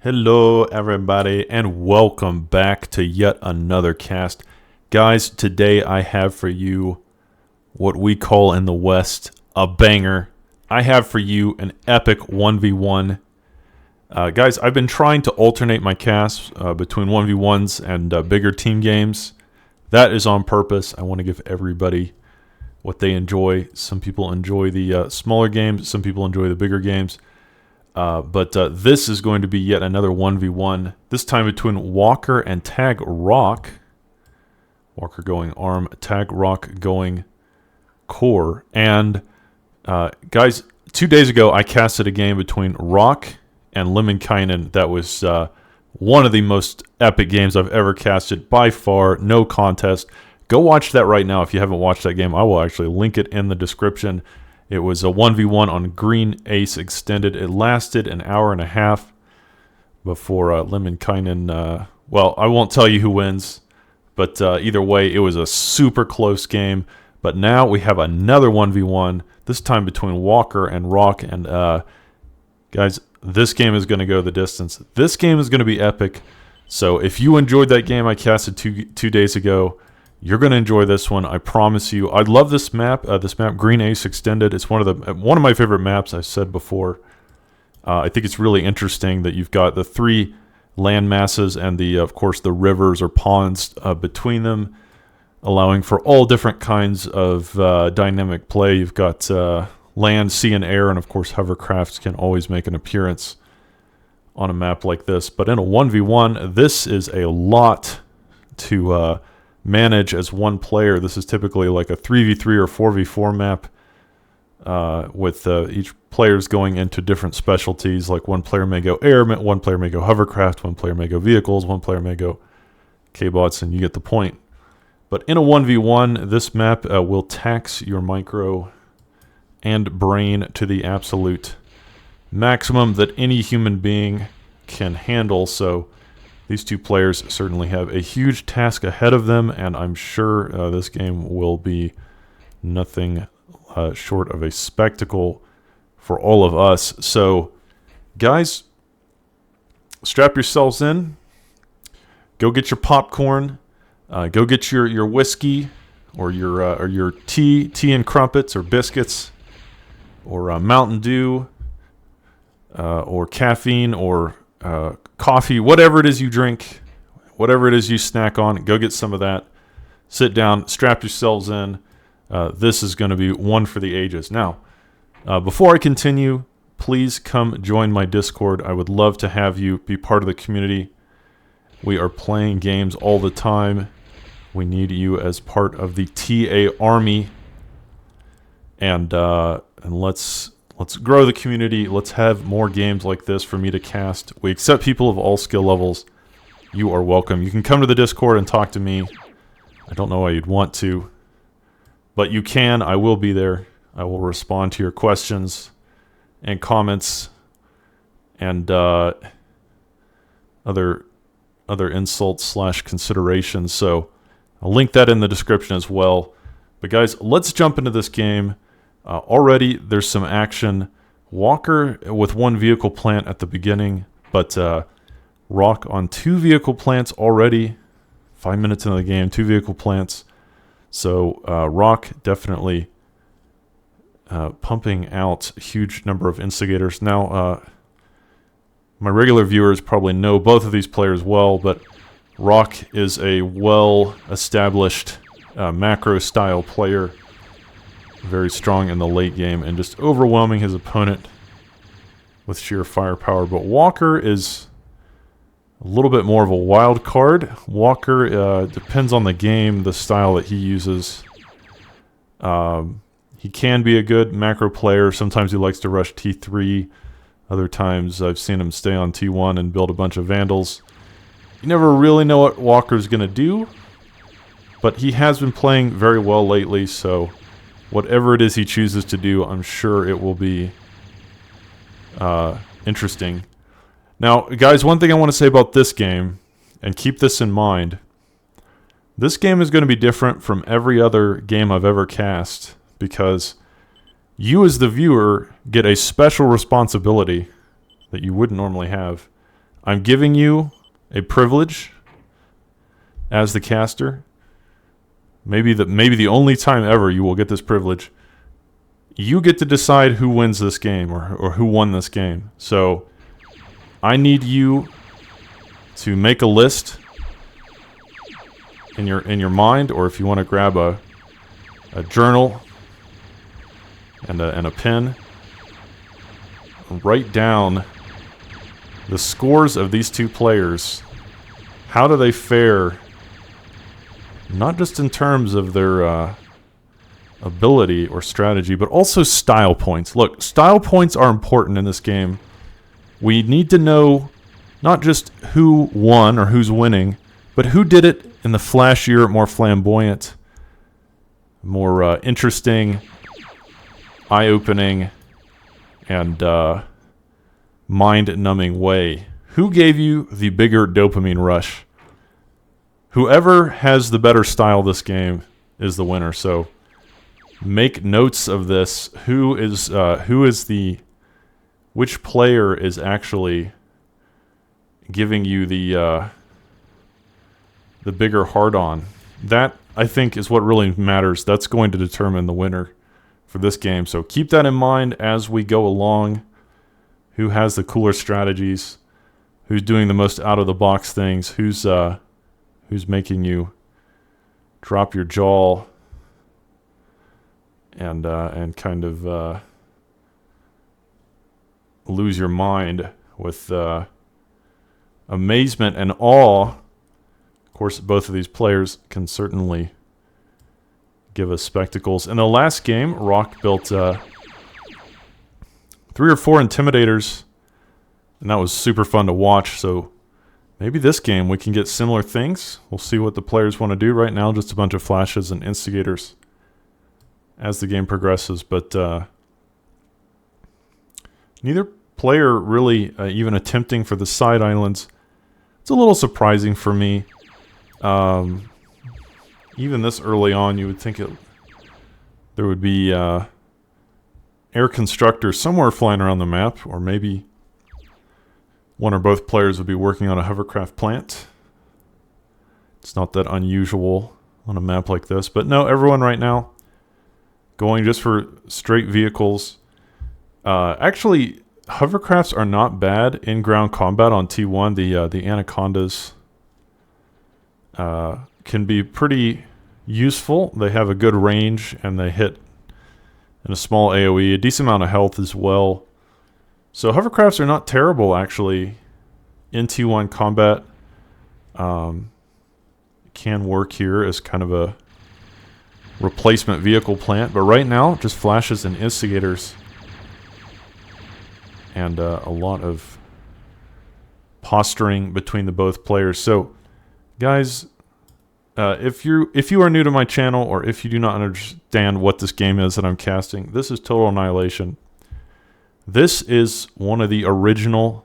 Hello, everybody, and welcome back to yet another cast. Guys, today I have for you what we call in the West a banger. I have for you an epic 1v1. Guys, I've been trying to alternate my casts between 1v1s and bigger team games. That is on purpose. I want to give everybody what they enjoy. Some people enjoy the smaller games, some people enjoy the bigger games. But this is going to be yet another 1v1, this time between Walker and Tag Rock. Walker going arm, Tag Rock going core. And guys, 2 days ago I casted a game between Rock and Lemminkainen that was one of the most epic games I've ever casted by far, no contest. Go watch that right now if you haven't watched that game. I will actually link it in the description. It was a 1v1 on Green Ace Extended. It lasted an hour and a half before Lemminkainen... well, I won't tell you who wins, but either way, it was a super close game. But now we have another 1v1, this time between Walker and Rock. And guys, this game is going to go the distance. This game is going to be epic. So if you enjoyed that game I casted two days ago, you're going to enjoy this one, I promise you. I love this map. Green Ace Extended. It's one of my favorite maps. I've said before. I think it's really interesting that you've got the three land masses and of course, the rivers or ponds between them, allowing for all different kinds of dynamic play. You've got land, sea, and air, and of course, hovercrafts can always make an appearance on a map like this. But in a 1v1, this is a lot to manage as one player. This is typically like a 3v3 or 4v4 map with each players going into different specialties. Like one player may go air, one player may go hovercraft, one player may go vehicles, one player may go K-bots, and you get the point. But in a 1v1, this map will tax your micro and brain to the absolute maximum that any human being can handle. So these two players certainly have a huge task ahead of them, and I'm sure this game will be nothing short of a spectacle for all of us. So, guys, strap yourselves in. Go get your popcorn. Go get your whiskey or your tea and crumpets or biscuits or Mountain Dew or caffeine or coffee, whatever it is you drink, whatever it is you snack on, go get some of that. Sit down, strap yourselves in. This is going to be one for the ages. Now, before I continue, please come join my Discord. I would love to have you be part of the community. We are playing games all the time. We need you as part of the TA army. And let's grow the community. Let's have more games like this for me to cast. We accept people of all skill levels. You are welcome. You can come to the Discord and talk to me. I don't know why you'd want to, but you can. I will be there. I will respond to your questions and comments and other insults / considerations. So I'll link that in the description as well. But guys, let's jump into this game. Already, there's some action. Walker with one vehicle plant at the beginning, but Rock on two vehicle plants already. 5 minutes into the game, two vehicle plants. So Rock definitely pumping out a huge number of instigators. Now, my regular viewers probably know both of these players well, but Rock is a well-established macro-style player. Very strong in the late game and just overwhelming his opponent with sheer firepower. But Walker is a little bit more of a wild card. Walker depends on the game, the style that he uses. He can be a good macro player. Sometimes he likes to rush T3. Other times I've seen him stay on T1 and build a bunch of Vandals. You never really know what Walker's going to do, but he has been playing very well lately, so whatever it is he chooses to do, I'm sure it will be interesting. Now, guys, one thing I want to say about this game, and keep this in mind, this game is going to be different from every other game I've ever cast, because you as the viewer get a special responsibility that you wouldn't normally have. I'm giving you a privilege as the caster. Maybe the only time ever you will get this privilege. You get to decide who wins this game or who won this game. So I need you to make a list in your mind, or if you want to grab a journal and a pen, write down the scores of these two players. How do they fare? Not just in terms of their ability or strategy, but also style points. Look, style points are important in this game. We need to know not just who won or who's winning, but who did it in the flashier, more flamboyant, more interesting, eye-opening, and mind-numbing way. Who gave you the bigger dopamine rush? Whoever has the better style this game is the winner. So make notes of this. Which player is actually giving you the bigger hard-on? That, I think, is what really matters. That's going to determine the winner for this game. So keep that in mind as we go along. Who has the cooler strategies? Who's doing the most out-of-the-box things? Who's making you drop your jaw and kind of lose your mind with amazement and awe. Of course, both of these players can certainly give us spectacles. In the last game, Rock built 3 or 4 intimidators, and that was super fun to watch. So maybe this game we can get similar things. We'll see what the players want to do. Right now, just a bunch of flashes and instigators as the game progresses. But neither player really even attempting for the side islands. It's a little surprising for me. Even this early on, you would think there would be air constructors somewhere flying around the map, or maybe one or both players would be working on a hovercraft plant. It's not that unusual on a map like this, but no, everyone right now going just for straight vehicles. Actually, hovercrafts are not bad in ground combat on T1. The Anacondas can be pretty useful. They have a good range, and they hit in a small AoE, a decent amount of health as well. So hovercrafts are not terrible, actually, in T1 combat. Can work here as kind of a replacement vehicle plant, but right now, just flashes and instigators. And a lot of posturing between the both players. So, guys, if you are new to my channel, or if you do not understand what this game is that I'm casting, this is Total Annihilation. This is one of the original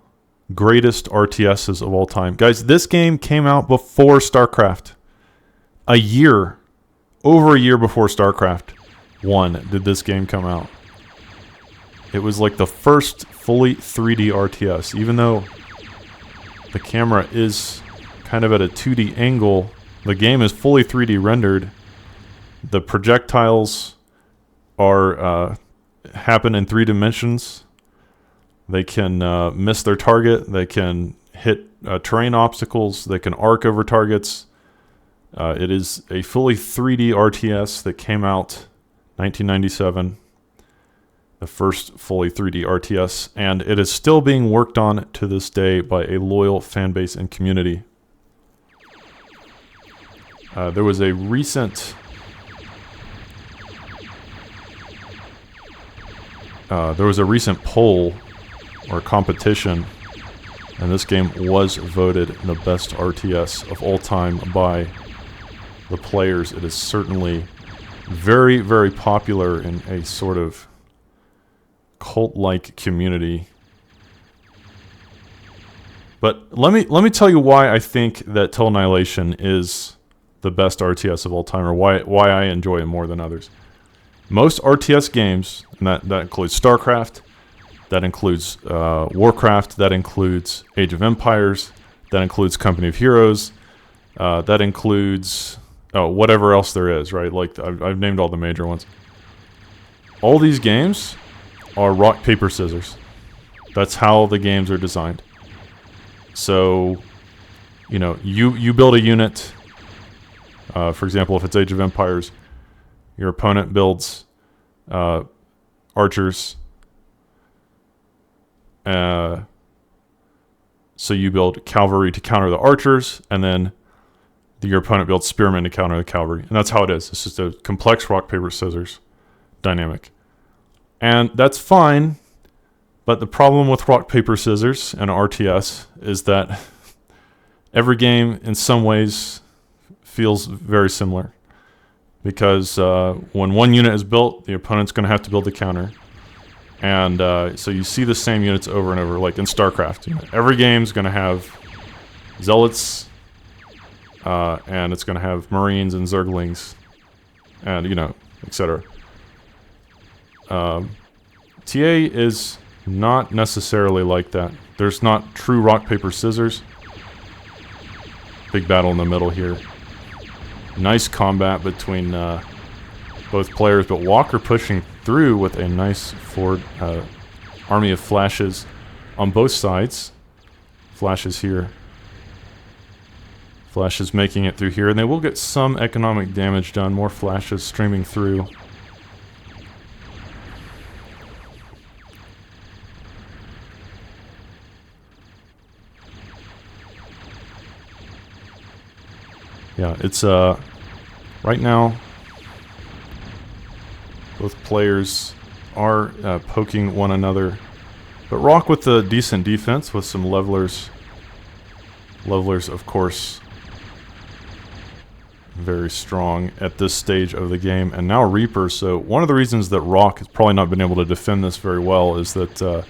greatest RTSs of all time. Guys, this game came out before StarCraft. Over a year before StarCraft 1 did this game come out. It was like the first fully 3D RTS. Even though the camera is kind of at a 2D angle, the game is fully 3D rendered. The projectiles are happen in 3 dimensions. They can miss their target. They can hit terrain obstacles. They can arc over targets. It is a fully 3D RTS that came out 1997. The first fully 3D RTS. And it is still being worked on to this day by a loyal fan base and community. There was a recent poll or competition, and this game was voted the best RTS of all time by the players. It is certainly very, very popular in a sort of cult-like community. But let me tell you why I think that Total Annihilation is the best RTS of all time, or why I enjoy it more than others. Most RTS games, and that includes StarCraft, That includes Warcraft. That includes Age of Empires. That includes Company of Heroes. That includes whatever else there is, right? Like I've named all the major ones. All these games are rock, paper, scissors. That's how the games are designed. So, you know, you build a unit. For example, if it's Age of Empires, your opponent builds archers. So you build cavalry to counter the archers, and then your opponent builds spearmen to counter the cavalry. And that's how it is. It's just a complex rock, paper, scissors dynamic. And that's fine, but the problem with rock, paper, scissors and RTS is that every game in some ways feels very similar. Because when one unit is built, the opponent's going to have to build a counter. And so you see the same units over and over, like in StarCraft. You know, every game's going to have zealots, and it's going to have marines and zerglings, and, you know, etc. TA is not necessarily like that. There's not true rock, paper, scissors. Big battle in the middle here. Nice combat between both players, but Walker pushing through with a nice forward army of flashes on both sides. Flashes here. Flashes making it through here, and they will get some economic damage done. More flashes streaming through. Yeah, it's right now both players are poking one another, but Rock with a decent defense with some levelers. Levelers, of course, very strong at this stage of the game, and now Reaper. So one of the reasons that Rock has probably not been able to defend this very well is that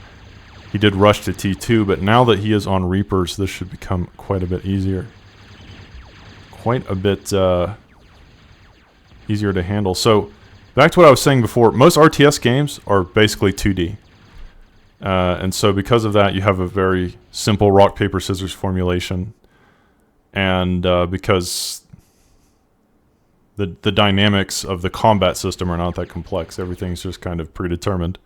he did rush to T2, but now that he is on Reapers, this should become quite a bit easier. Quite a bit easier to handle. So back to what I was saying before, most RTS games are basically 2D. And so because of that, you have a very simple rock, paper, scissors formulation. And because the dynamics of the combat system are not that complex, everything's just kind of predetermined.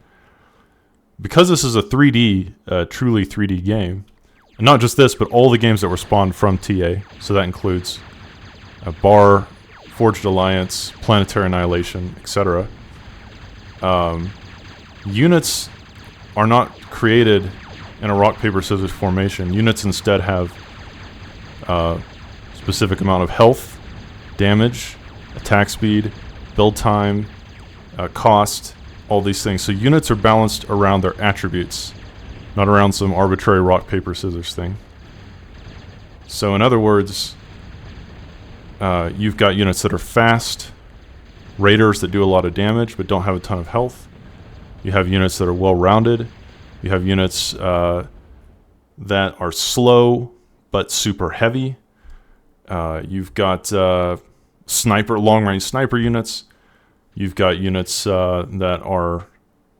Because this is a 3D, truly 3D game, and not just this, but all the games that were spawned from TA, so that includes Bar, Forged Alliance, Planetary Annihilation, etc. Units are not created in a rock, paper, scissors formation. Units instead have a specific amount of health, damage, attack speed, build time, cost, all these things. So units are balanced around their attributes, not around some arbitrary rock, paper, scissors thing. So in other words, you've got units that are fast, raiders that do a lot of damage but don't have a ton of health. You have units that are well-rounded. You have units that are slow but super heavy. You've got long-range sniper units. You've got units that are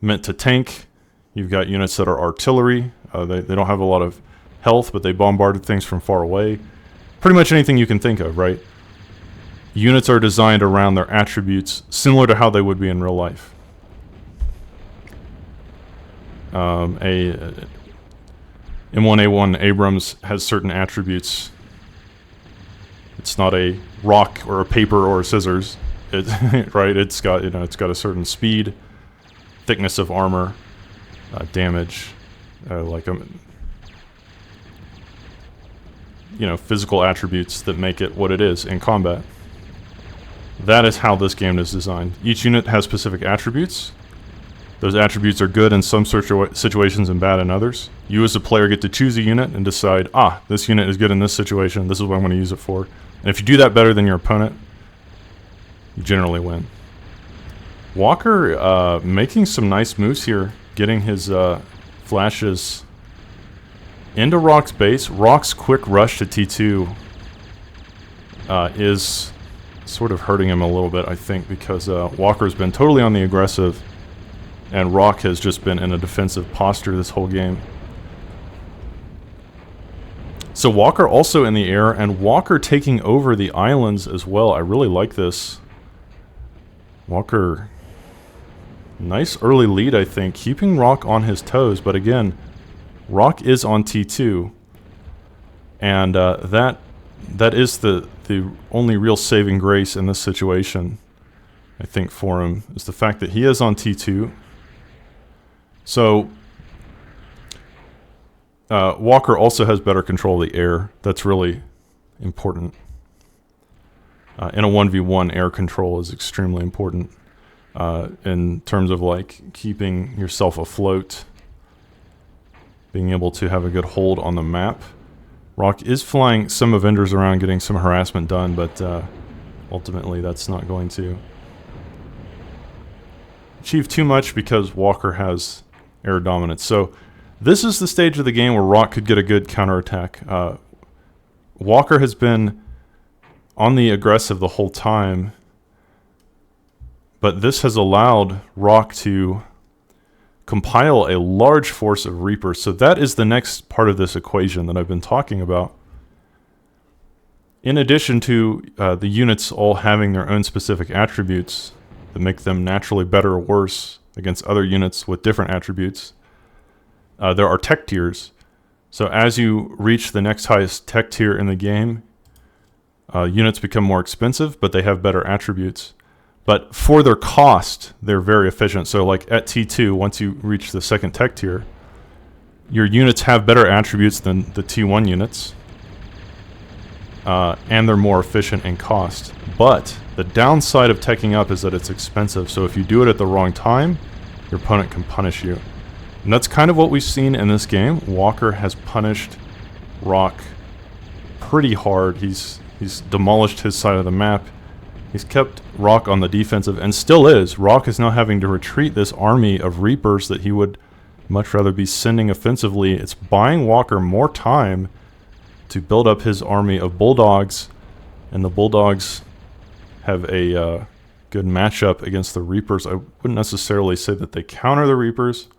meant to tank. You've got units that are artillery. They don't have a lot of health, but they bombarded things from far away. Pretty much anything you can think of, right? Units are designed around their attributes, similar to how they would be in real life. A M1A1 Abrams has certain attributes. It's not a rock or a paper or a scissors, right? It's got it's got a certain speed, thickness of armor, damage, physical attributes that make it what it is in combat. That is how this game is designed. Each unit has specific attributes. Those attributes are good in some situations and bad in others. You as a player get to choose a unit and decide, this unit is good in this situation, this is what I'm going to use it for. And if you do that better than your opponent, you generally win. Walker making some nice moves here, getting his flashes into Rock's base. Rock's quick rush to T2 is sort of hurting him a little bit, I think, because Walker's been totally on the aggressive And Rock has just been in a defensive posture this whole game. So Walker also in the air, and Walker taking over the islands as well. I really like this. Walker, nice early lead, I think. Keeping Rock on his toes, but again, Rock is on T2. And that is the only real saving grace in this situation, I think, for him, is the fact that he is on T2. So Walker also has better control of the air. That's really important. In a 1v1, air control is extremely important in terms of like keeping yourself afloat, being able to have a good hold on the map. Rock is flying some Avengers around, getting some harassment done, but ultimately that's not going to achieve too much because Walker has air dominance. So this is the stage of the game where Rock could get a good counterattack. Walker has been on the aggressive the whole time, but this has allowed Rock to compile a large force of Reapers. So that is the next part of this equation that I've been talking about. In addition to the units all having their own specific attributes that make them naturally better or worse against other units with different attributes, there are tech tiers. So as you reach the next highest tech tier in the game, units become more expensive, but they have better attributes. But for their cost, they're very efficient. So like at T2, once you reach the second tech tier, your units have better attributes than the T1 units. And they're more efficient in cost. But the downside of teching up is that it's expensive. So if you do it at the wrong time, your opponent can punish you. And that's kind of what we've seen in this game. Walker has punished Rock pretty hard. He's demolished his side of the map. He's kept Rock on the defensive, and still is. Rock is now having to retreat this army of Reapers that he would much rather be sending offensively. It's buying Walker more time to build up his army of Bulldogs, and the Bulldogs have a good matchup against the Reapers. I wouldn't necessarily say that they counter the Reapers,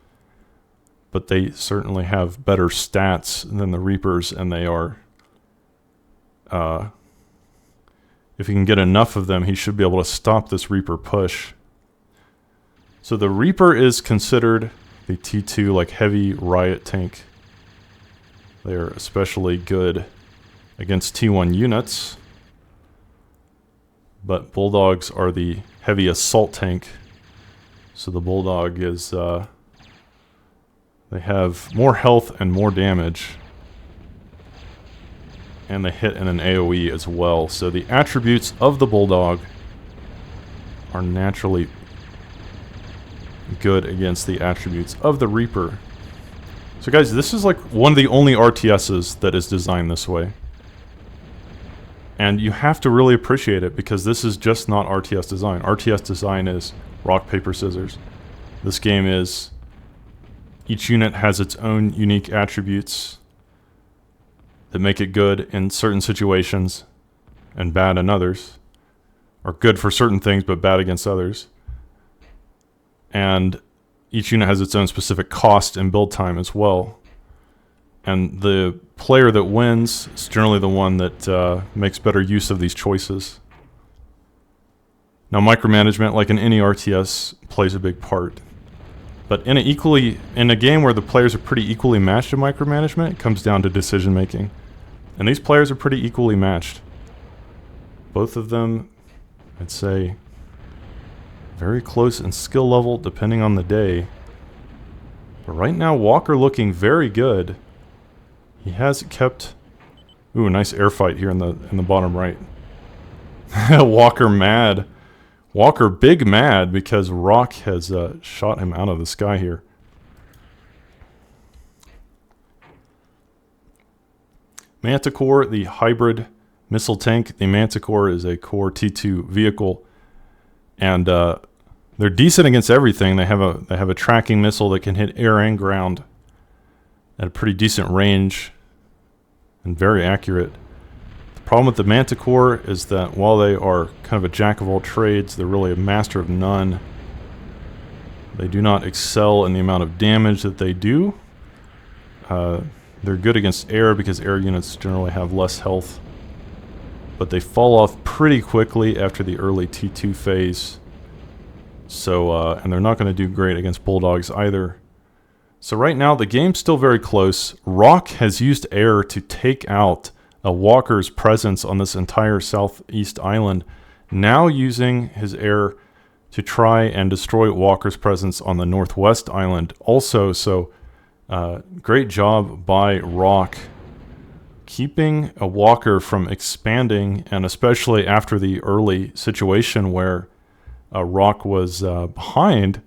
but they certainly have better stats than the Reapers, and they are... if he can get enough of them, he should be able to stop this Reaper push. So the Reaper is considered the T2 like heavy riot tank. They're especially good against T1 units. But Bulldogs are the heavy assault tank. So the Bulldog is... they have more health and more damage. And they hit in an AoE as well. So the attributes of the Bulldog are naturally good against the attributes of the Reaper. So guys, this is like one of the only RTSs that is designed this way. And you have to really appreciate it, because this is just not RTS design. RTS design is rock, paper, scissors. This game is... each unit has its own unique attributes that make it good in certain situations and bad in others, or good for certain things but bad against others. And each unit has its own specific cost and build time as well. And the player that wins is generally the one that makes better use of these choices. Now micromanagement, like in any RTS, plays a big part. But in a game where the players are pretty equally matched in micromanagement, it comes down to decision making. And these players are pretty equally matched. Both of them, I'd say, very close in skill level depending on the day. But right now, Walker looking very good. He has kept... ooh, a nice air fight here in the bottom right. Walker mad. Walker big mad because Rock has shot him out of the sky here. Manticore, the hybrid missile tank. The Manticore is a core T2 vehicle, and they're decent against everything. They have a tracking missile that can hit air and ground at a pretty decent range and very accurate. The problem with the Manticore is that while they are kind of a jack of all trades, they're really a master of none. They do not excel in the amount of damage that they do. They're good against air because air units generally have less health. But they fall off pretty quickly after the early T2 phase. So, and they're not going to do great against bulldogs either. So right now, the game's still very close. Rock has used air to take out a walker's presence on this entire southeast island. Now using his air to try and destroy walker's presence on the northwest island also. So, great job by Rock keeping a walker from expanding, and especially after the early situation where Rock was behind,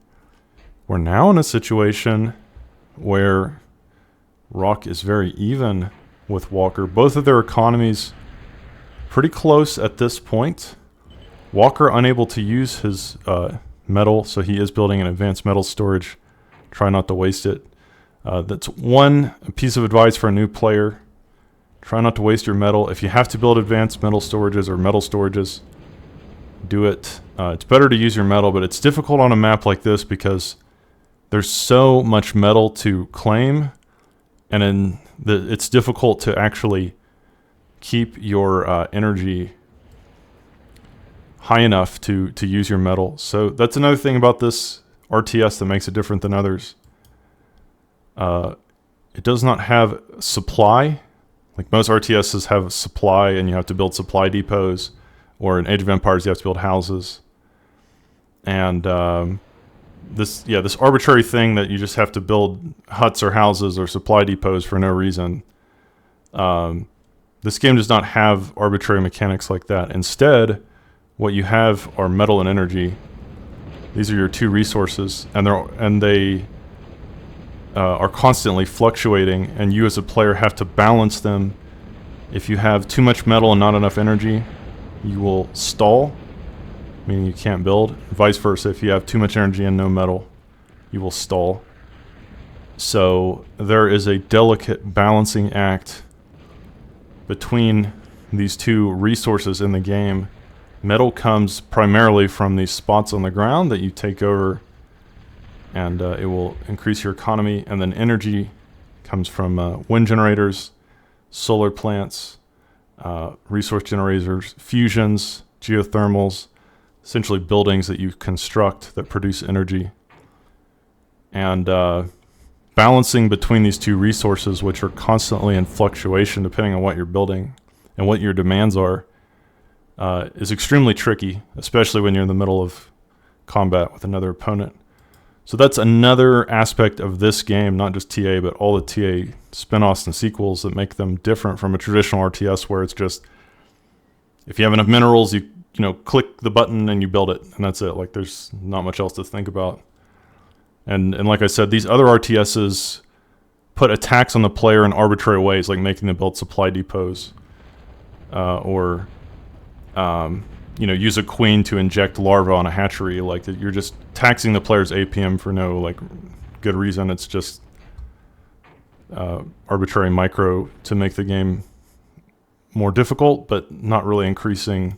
we're now in a situation where Rock is very even with Walker. Both of their economies pretty close at this point. Walker unable to use his metal, so he is building an advanced metal storage. Try not to waste it. That's one piece of advice for a new player. Try not to waste your metal. If you have to build advanced metal storages or metal storages, do it. It's better to use your metal, but it's difficult on a map like this because there's so much metal to claim, and it's difficult to actually keep your energy high enough to use your metal. So that's another thing about this RTS that makes it different than others. It does not have supply. Like most RTSs have supply, and you have to build supply depots, or in Age of Empires you have to build houses. And this arbitrary thing that you just have to build huts or houses or supply depots for no reason. This game does not have arbitrary mechanics like that. Instead, what you have are metal and energy. These are your two resources, and they are constantly fluctuating, and you as a player have to balance them. If you have too much metal and not enough energy, you will stall, meaning you can't build. Vice versa, if you have too much energy and no metal, you will stall. So there is a delicate balancing act between these two resources in the game. Metal comes primarily from these spots on the ground that you take over, and it will increase your economy. And then energy comes from wind generators, solar plants, resource generators, fusions, geothermals, essentially buildings that you construct that produce energy. And balancing between these two resources, which are constantly in fluctuation depending on what you're building and what your demands are, is extremely tricky, especially when you're in the middle of combat with another opponent. So that's another aspect of this game, not just TA, but all the TA spin-offs and sequels that make them different from a traditional RTS where it's just, if you have enough minerals, you click the button and you build it, and that's it. Like, there's not much else to think about. And like I said, these other RTSs put attacks on the player in arbitrary ways, like making them build supply depots, or use a queen to inject larvae on a hatchery. Like, you're just taxing the player's APM for no good reason. It's just arbitrary micro to make the game more difficult, but not really increasing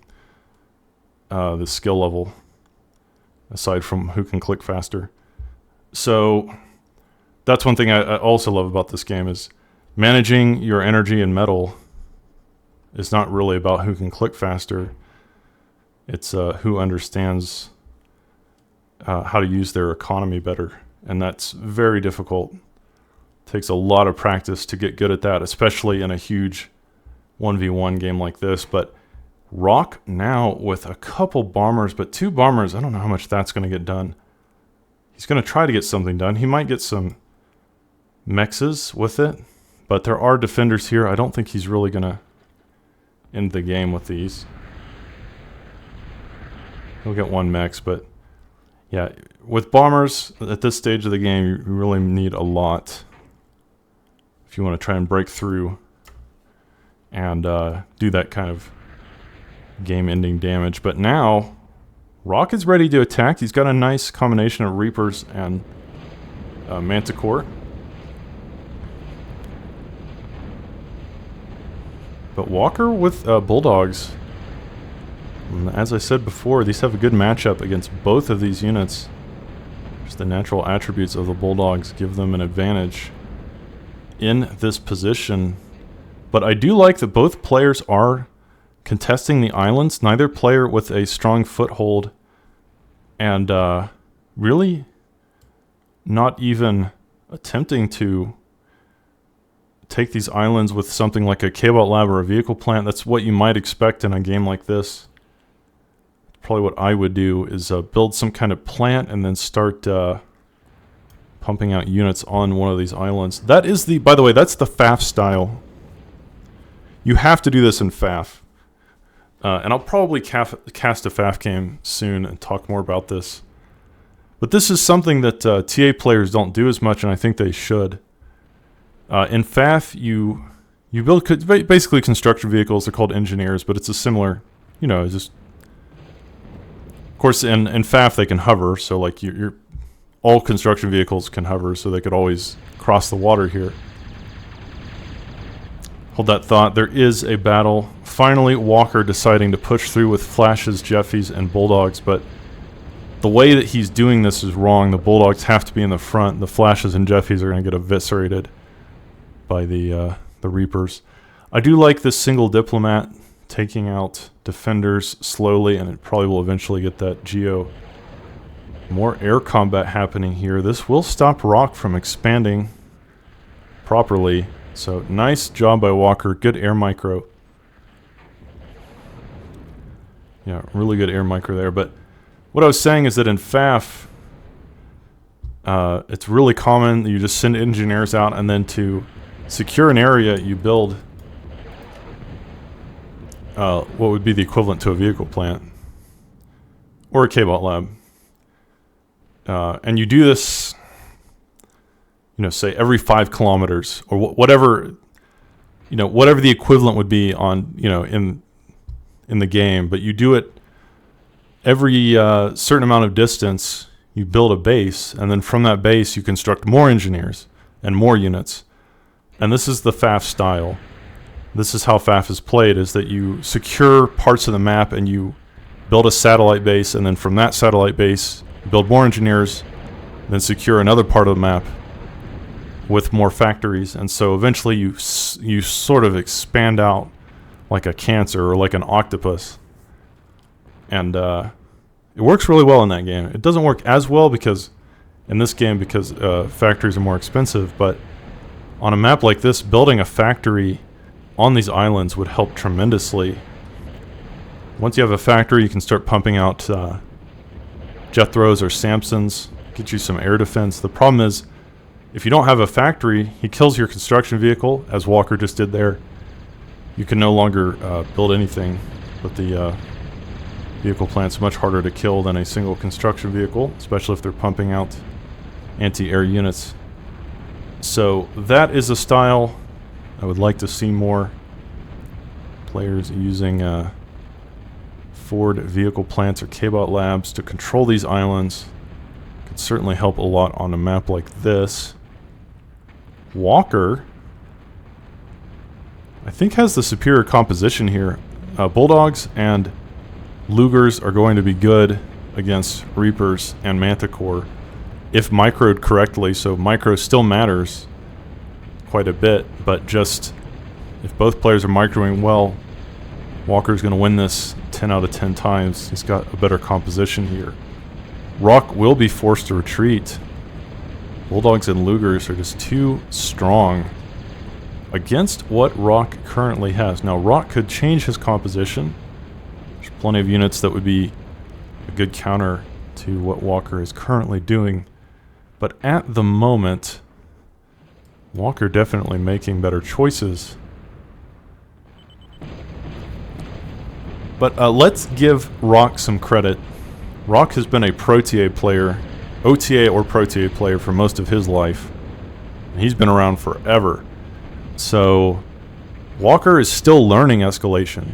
the skill level, aside from who can click faster. So that's one thing I also love about this game, is managing your energy and metal is not really about who can click faster. It's who understands how to use their economy better. And that's very difficult. It takes a lot of practice to get good at that, especially in a huge 1v1 game like this. But Rock now with a couple bombers, but 2 bombers, I don't know how much that's going to get done. He's going to try to get something done. He might get some mexes with it, but there are defenders here. I don't think he's really going to end the game with these. He'll get 1 mex, but yeah, with bombers at this stage of the game, you really need a lot if you want to try and break through and do that kind of game-ending damage. But now, Rock is ready to attack. He's got a nice combination of Reapers and Manticore. But Walker with Bulldogs, as I said before, these have a good matchup against both of these units. Just the natural attributes of the Bulldogs give them an advantage in this position. But I do like that both players are contesting the islands. Neither player with a strong foothold, and really not even attempting to take these islands with something like a K-Bot lab or a vehicle plant. That's what you might expect in a game like this. Probably what I would do is build some kind of plant and then start pumping out units on one of these islands. That is the, by the way, that's the FAF style. You have to do this in FAF. And I'll probably cast a FAF game soon and talk more about this. But this is something that TA players don't do as much, and I think they should. In FAF, you build basically construction vehicles. They're called engineers, but it's a similar, you know, just... Of course, in FAF, they can hover, so like all construction vehicles can hover, so they could always cross the water here. Hold that thought. There is a battle. Finally, Walker deciding to push through with Flashes, Jeffies, and Bulldogs, but the way that he's doing this is wrong. The Bulldogs have to be in the front. The Flashes and Jeffies are going to get eviscerated by the Reapers. I do like this single diplomat taking out defenders slowly, and it probably will eventually get that Geo. More air combat happening here. This will stop Rock from expanding properly. So nice job by Walker. Good air micro. Yeah, really good air micro there. But what I was saying is that in FAF, it's really common that you just send engineers out, and then to secure an area, you build what would be the equivalent to a vehicle plant or a K-Bot lab. And you do this, you know, say every 5 kilometers or whatever, you know, whatever the equivalent would be on, you know, in the game. But you do it every certain amount of distance. You build a base, and then from that base you construct more engineers and more units. And this is the FAF style. This is how FAF is played, is that you secure parts of the map and you build a satellite base, and then from that satellite base build more engineers, then secure another part of the map with more factories. And so eventually you sort of expand out like a cancer or like an octopus. And it works really well in that game. It doesn't work as well because in this game because factories are more expensive, but on a map like this, building a factory on these islands would help tremendously. Once you have a factory, you can start pumping out Jethros or Samsons, get you some air defense. The problem is, if you don't have a factory, he kills your construction vehicle, as Walker just did there. You can no longer build anything, but the vehicle plant's much harder to kill than a single construction vehicle, especially if they're pumping out anti-air units. So that is a style I would like to see more players using Ford vehicle plants or K-Bot labs to control these islands. Could certainly help a lot on a map like this. Walker, I think, has the superior composition here. Bulldogs and Lugers are going to be good against Reapers and Manticore if microed correctly. So micro still matters quite a bit, but just if both players are microing well, Walker's going to win this 10 out of 10 times. He's got a better composition here. Rock will be forced to retreat. Bulldogs and Lugers are just too strong against what Rock currently has. Now, Rock could change his composition. There's plenty of units that would be a good counter to what Walker is currently doing. But at the moment, Walker definitely making better choices. But let's give Rock some credit. Rock has been a Pro TA player, OTA or Pro TA player for most of his life. He's been around forever. So Walker is still learning escalation.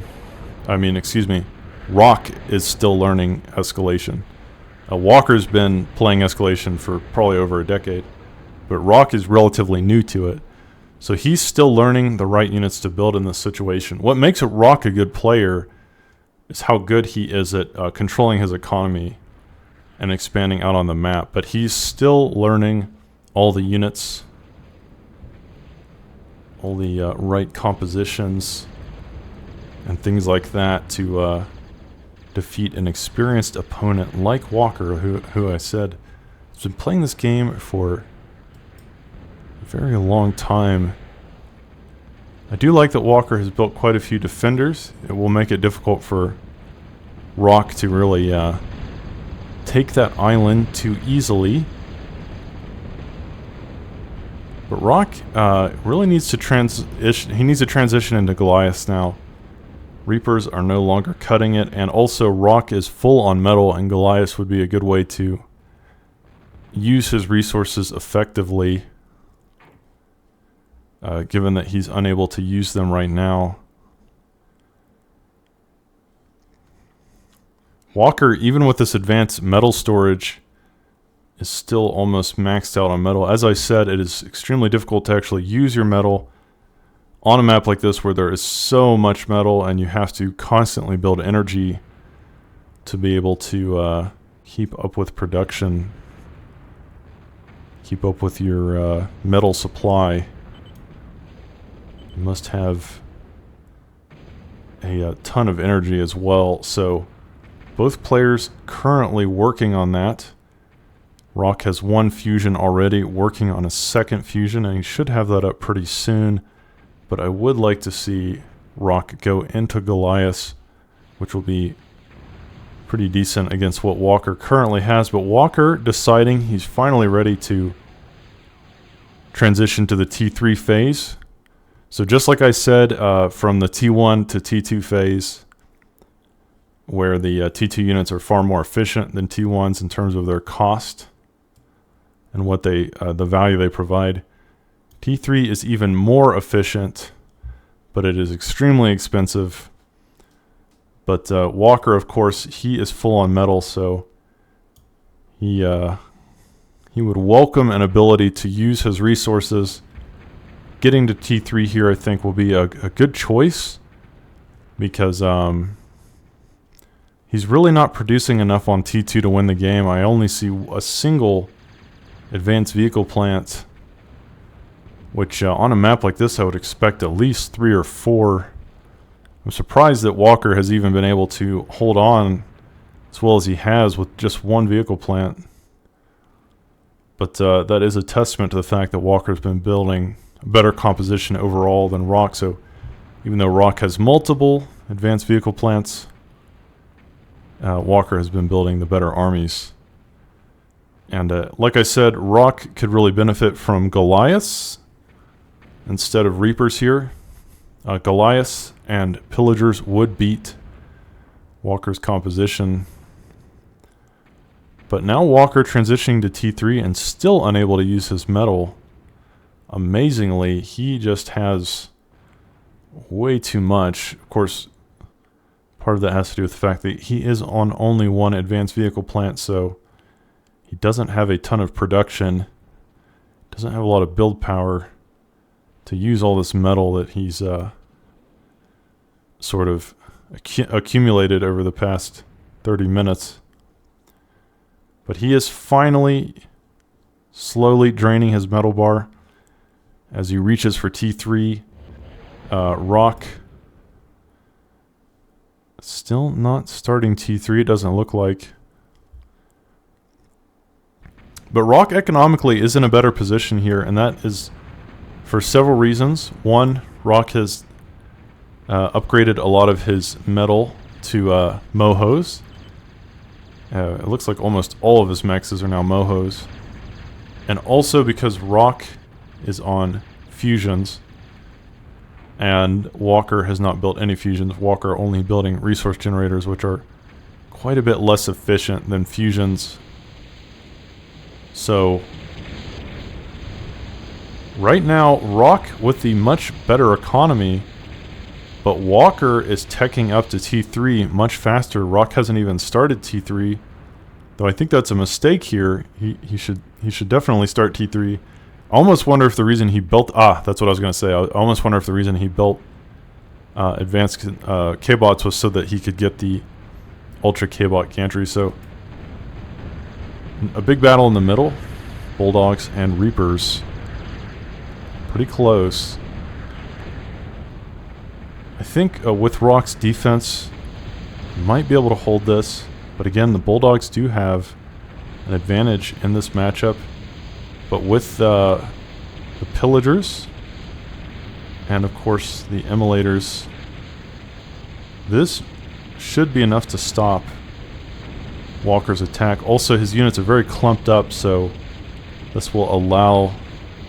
Rock is still learning escalation. Walker's been playing escalation for probably over a decade, but Rock is relatively new to it. So he's still learning the right units to build in this situation. What makes Rock a good player is how good he is at controlling his economy and expanding out on the map. But he's still learning all the units, all the right compositions and things like that to defeat an experienced opponent like Walker, who I said has been playing this game for a very long time. I do like that Walker has built quite a few defenders. It will make it difficult for Rock to really take that island too easily. But Rock really needs to transition. He needs to transition into Goliath now. Reapers are no longer cutting it, and also Rock is full on metal, and Goliath would be a good way to use his resources effectively, given that he's unable to use them right now. Walker, even with this advanced metal storage, is still almost maxed out on metal. As I said, it is extremely difficult to actually use your metal on a map like this where there is so much metal and you have to constantly build energy to be able to keep up with production, keep up with your metal supply. You must have a ton of energy as well. So both players currently working on that. Rock has one fusion already, working on a second fusion, and he should have that up pretty soon. But I would like to see Rock go into Goliath, which will be pretty decent against what Walker currently has. But Walker deciding he's finally ready to transition to the T3 phase. So just like I said, from the T1 to T2 phase, where the T2 units are far more efficient than T1s in terms of their cost and what they, the value they provide. T3 is even more efficient, but it is extremely expensive. But Walker, of course, he is full on metal, so he would welcome an ability to use his resources. Getting to T3 here, I think, will be a good choice, because he's really not producing enough on T2 to win the game. I only see a single advanced vehicle plant, which on a map like this I would expect at least 3 or 4. I'm surprised that Walker has even been able to hold on as well as he has with just one vehicle plant. But that is a testament to the fact that Walker's been building a better composition overall than Rock. So even though Rock has multiple advanced vehicle plants, Walker has been building the better armies. And like I said, Rock could really benefit from Goliaths instead of Reapers here. Goliaths and Pillagers would beat Walker's composition. But now Walker transitioning to T3 and still unable to use his metal. Amazingly, he just has way too much. Of course, part of that has to do with the fact that he is on only one advanced vehicle plant, so he doesn't have a ton of production, doesn't have a lot of build power to use all this metal that he's sort of accumulated over the past 30 minutes. But he is finally slowly draining his metal bar as he reaches for T3. Rock still not starting T3, it doesn't look like. But Rock economically is in a better position here, and that is for several reasons. One, Rock has upgraded a lot of his metal to mohos. It looks like almost all of his mexes are now mohos. And also because Rock is on fusions, and Walker has not built any fusions. Walker only building resource generators, which are quite a bit less efficient than fusions. So right now, Rock with the much better economy, but Walker is teching up to T3 much faster. Rock hasn't even started T3, though I think that's a mistake here. He should definitely start T3. I almost wonder if the reason he built... that's what I was going to say. I almost wonder if the reason he built advanced K-bots was so that he could get the Ultra K-bot gantry. So A big battle in the middle. Bulldogs and Reapers. Pretty close. I think with Rock's defense, might be able to hold this. But again, the Bulldogs do have an advantage in this matchup. But with the Pillagers, and of course the Emmulators, this should be enough to stop Walker's attack. Also, his units are very clumped up, so this will allow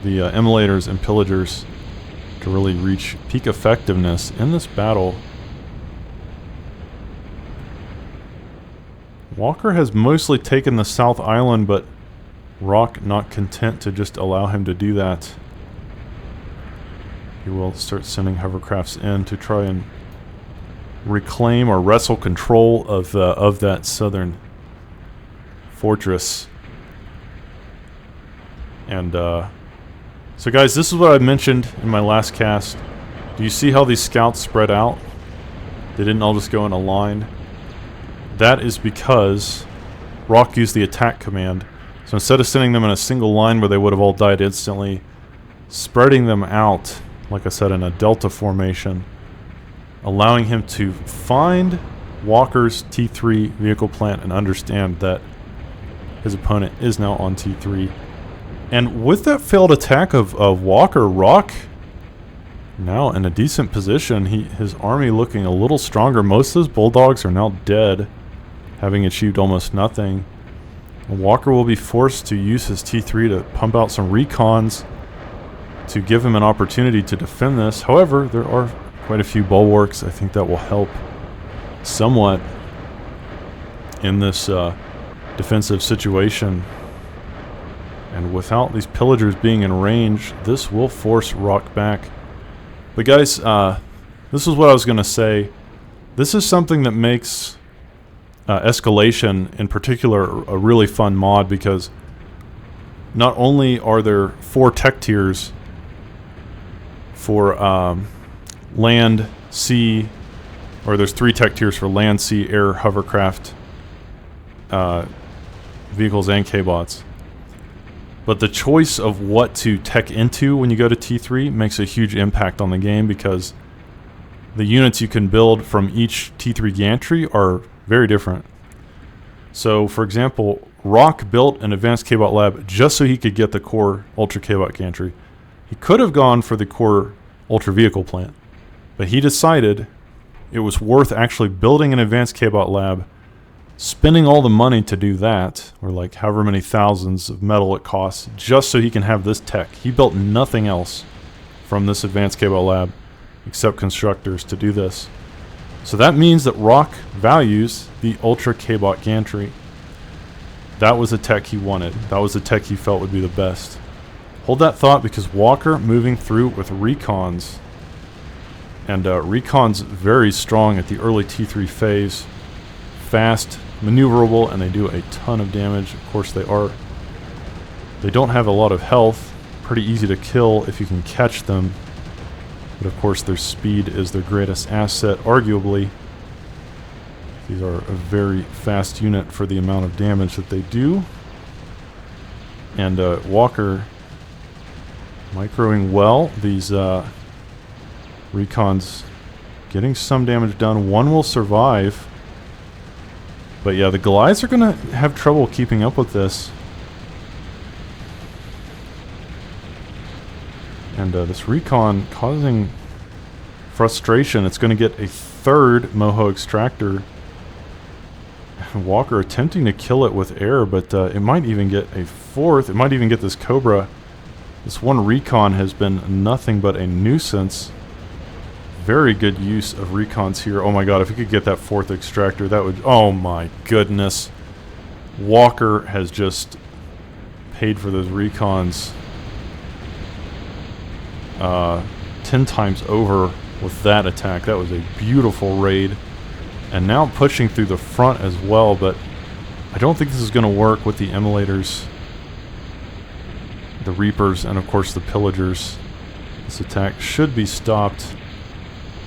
the Emmulators and Pillagers to really reach peak effectiveness in this battle. Walker has mostly taken the South Island, but Rock not content to just allow him to do that. He will start sending hovercrafts in to try and reclaim or wrestle control of that southern fortress. And so guys, this is what I mentioned in my last cast. Do you see how these scouts spread out? They didn't all just go in a line. That is because Rock used the attack command. So instead of sending them in a single line where they would have all died instantly, spreading them out, like I said, in a delta formation, allowing him to find Walker's T3 vehicle plant and understand that his opponent is now on T3. And with that failed attack of Walker, Rock now in a decent position. His army looking a little stronger. Most of those Bulldogs are now dead, having achieved almost nothing. And Walker will be forced to use his T3 to pump out some recons to give him an opportunity to defend this. However, there are quite a few bulwarks. I think that will help somewhat in this defensive situation. And without these Pillagers being in range, this will force Rock back. But guys, this is what I was going to say. This is something that makes Escalation in particular a really fun mod, because not only are there 4 tech tiers for land, sea, or there's 3 tech tiers for land, sea, air, hovercraft, vehicles, and K-bots. But the choice of what to tech into when you go to T3 makes a huge impact on the game, because the units you can build from each T3 gantry are very different. So, for example, Rock built an advanced K-bot lab just so he could get the core Ultra K-bot gantry. He could have gone for the core Ultra vehicle plant, but he decided it was worth actually building an advanced K-bot lab, spending all the money to do that, or like however many thousands of metal it costs, just so he can have this tech. He built nothing else from this advanced K-bot lab except constructors to do this. So that means that Rock values the Ultra K-bot gantry. That was the tech he wanted. That was the tech he felt would be the best. Hold that thought, because Walker moving through with recons. And recons very strong at the early T3 phase. Fast, maneuverable, and they do a ton of damage. Of course they are. They don't have a lot of health. Pretty easy to kill if you can catch them. But of course their speed is their greatest asset, arguably. These are a very fast unit for the amount of damage that they do. And Walker microing well. These recons getting some damage done. One will survive. But yeah, the Goliaths are going to have trouble keeping up with this. And this recon causing frustration. It's going to get a 3rd Moho extractor. Walker attempting to kill it with air, but it might even get a 4th. It might even get this Cobra. This one recon has been nothing but a nuisance. Very good use of recons here. Oh my god, if we could get that 4th extractor, that would... Oh my goodness. Walker has just paid for those recons 10 times over with that attack. That was a beautiful raid. And now pushing through the front as well, but I don't think this is going to work with the Emmulators, the Reapers, and of course the Pillagers. This attack should be stopped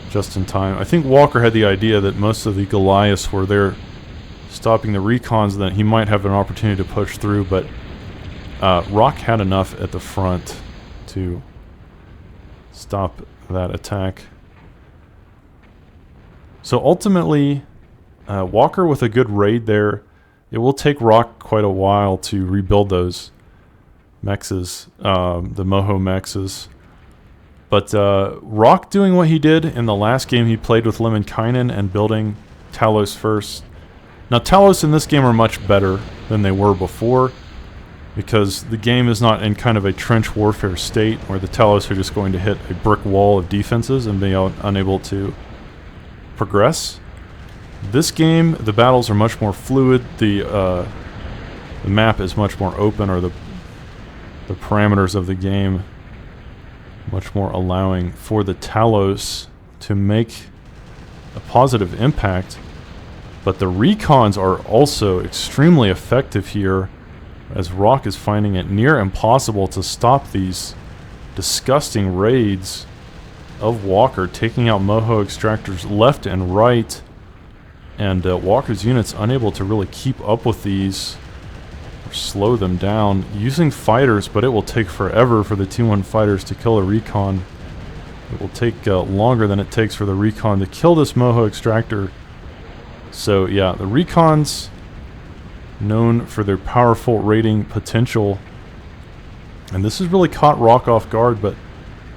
just in time. I think Walker had the idea that most of the Goliaths were there stopping the recons, then he might have an opportunity to push through, but Rock had enough at the front to stop that attack. So ultimately, Walker with a good raid there. It will take Rock quite a while to rebuild those mexes, the Moho mexes. But Rock doing what he did in the last game he played with Lemminkainen and building Talos first. Now Talos in this game are much better than they were before, because the game is not in kind of a trench warfare state where the Talos are just going to hit a brick wall of defenses and be unable to progress. This game, the battles are much more fluid. The map is much more open, or the parameters of the game much more allowing for the Talos to make a positive impact. But the recons are also extremely effective here, as Rock is finding it near impossible to stop these disgusting raids of Walker, taking out Moho extractors left and right, and Walker's units unable to really keep up with these or slow them down, using fighters, but it will take forever for the 2-1 fighters to kill a recon. It will take longer than it takes for the recon to kill this Moho extractor. So yeah, the recons, known for their powerful raiding potential, and this has really caught Rock off guard, but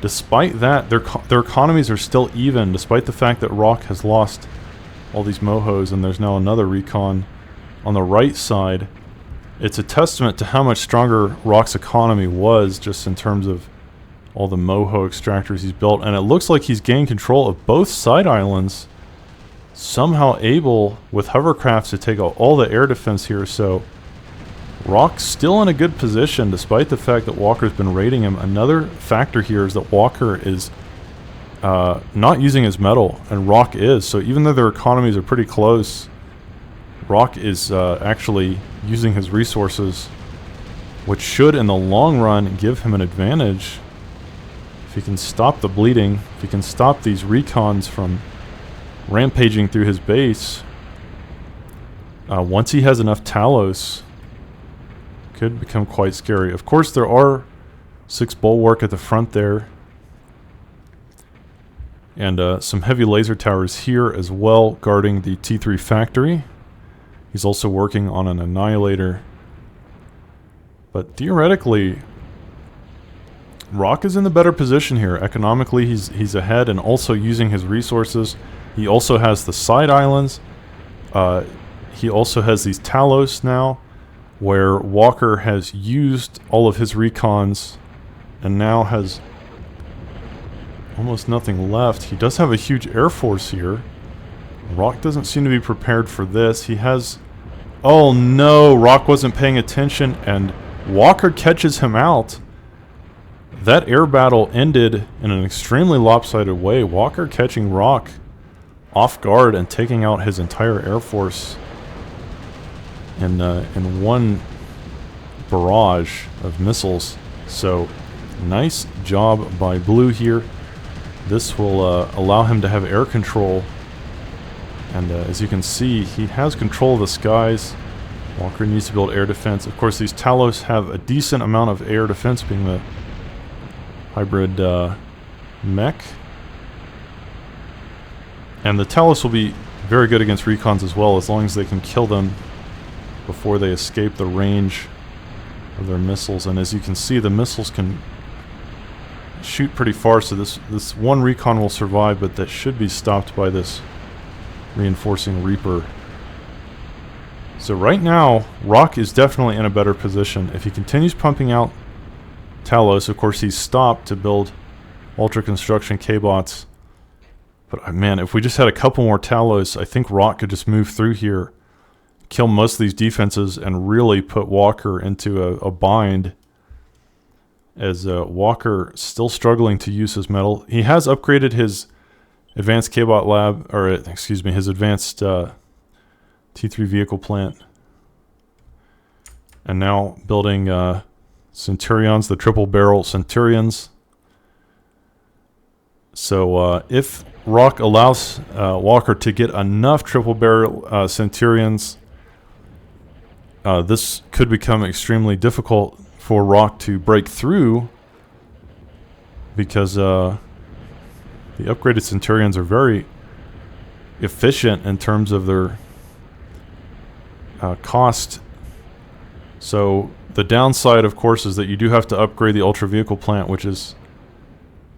despite that, their economies are still even, despite the fact that Rock has lost all these Mohos and there's now another recon on the right side. It's a testament to how much stronger Rock's economy was, just in terms of all the Moho extractors he's built, and it looks like he's gained control of both side islands, somehow able with hovercrafts to take out all the air defense here. So Rock's still in a good position despite the fact that Walker's been raiding him. Another factor here is that Walker is not using his metal, and Rock is. So even though their economies are pretty close, Rock is actually using his resources, which should in the long run give him an advantage. If he can stop the bleeding, if he can stop these recons from rampaging through his base, once he has enough Talos, could become quite scary. Of course, there are 6 bulwark at the front there, and some heavy laser towers here as well, guarding the T3 factory. He's also working on an annihilator. But theoretically, Rock is in the better position here. Economically, he's ahead, and also using his resources. He also has the side islands. He also has these Talos now, where Walker has used all of his recons and now has almost nothing left. He does have a huge air force here. Rock doesn't seem to be prepared for this. He has... Oh no, Rock wasn't paying attention, and Walker catches him out. That air battle ended in an extremely lopsided way. Walker catching Rock off guard and taking out his entire air force in one barrage of missiles. So nice job by Blue here. This will allow him to have air control, and as you can see, he has control of the skies. Walker needs to build air defense. Of course, these Talos have a decent amount of air defense, being the hybrid mech. And the Talos will be very good against recons as well, as long as they can kill them before they escape the range of their missiles. And as you can see, the missiles can shoot pretty far, so this one recon will survive, but that should be stopped by this reinforcing Reaper. So right now, Rock is definitely in a better position. If he continues pumping out Talos, of course he's stopped to build Ultra Construction K-Bots. But man, if we just had a couple more Talos, I think Rock could just move through here, kill most of these defenses, and really put Walker into a bind. As Walker still struggling to use his metal. He has upgraded his advanced K-Bot lab, or excuse me, his advanced T3 vehicle plant. And now building Centurions, the triple barrel Centurions. So if Rock allows Walker to get enough triple barrel Centurions, this could become extremely difficult for Rock to break through, because the upgraded Centurions are very efficient in terms of their cost. So the downside, of course, is that you do have to upgrade the Ultra Vehicle plant, which is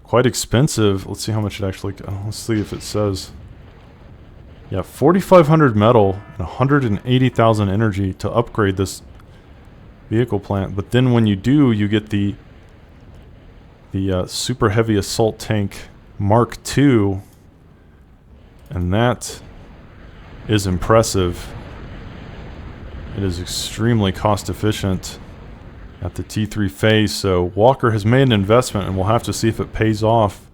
quite expensive. Let's see how much it actually... let's see if it says... Yeah, 4,500 metal and 180,000 energy to upgrade this vehicle plant. But then when you do, you get the super heavy assault tank Mark II, and that is impressive. It is extremely cost efficient at the T3 phase, so Walker has made an investment, and we'll have to see if it pays off.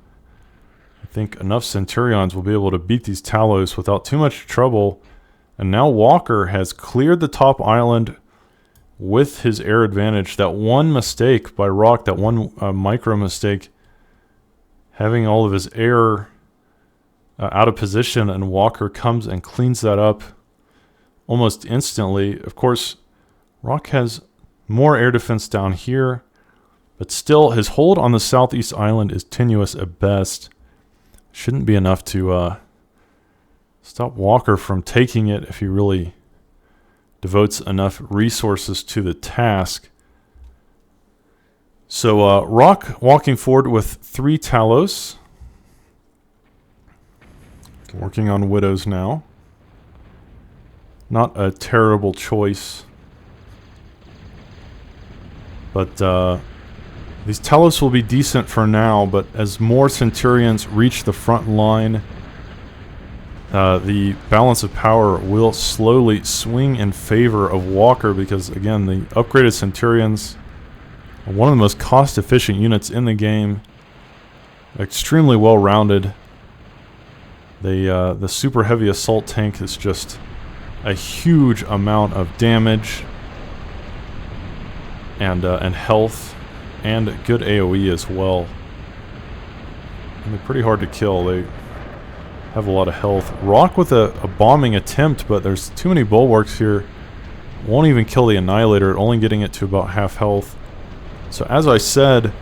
I think enough Centurions will be able to beat these Talos without too much trouble. And now Walker has cleared the top island with his air advantage. That one mistake by Rock, that one micro mistake, having all of his air out of position, and Walker comes and cleans that up almost instantly. Of course, Rock has more air defense down here, but still his hold on the southeast island is tenuous at best. Shouldn't be enough to stop Walker from taking it if he really devotes enough resources to the task. So Rock walking forward with 3 Talos. Working on Widows now. Not a terrible choice. But these Talos will be decent for now, but as more Centurions reach the front line, the balance of power will slowly swing in favor of Walker, because, again, the upgraded Centurions are one of the most cost-efficient units in the game. Extremely well-rounded. The super heavy assault tank is just a huge amount of damage and health, and good AoE as well. And they're pretty hard to kill. They have a lot of health. Rock with a bombing attempt, but there's too many bulwarks here. Won't even kill the Annihilator, only getting it to about half health. So as I said,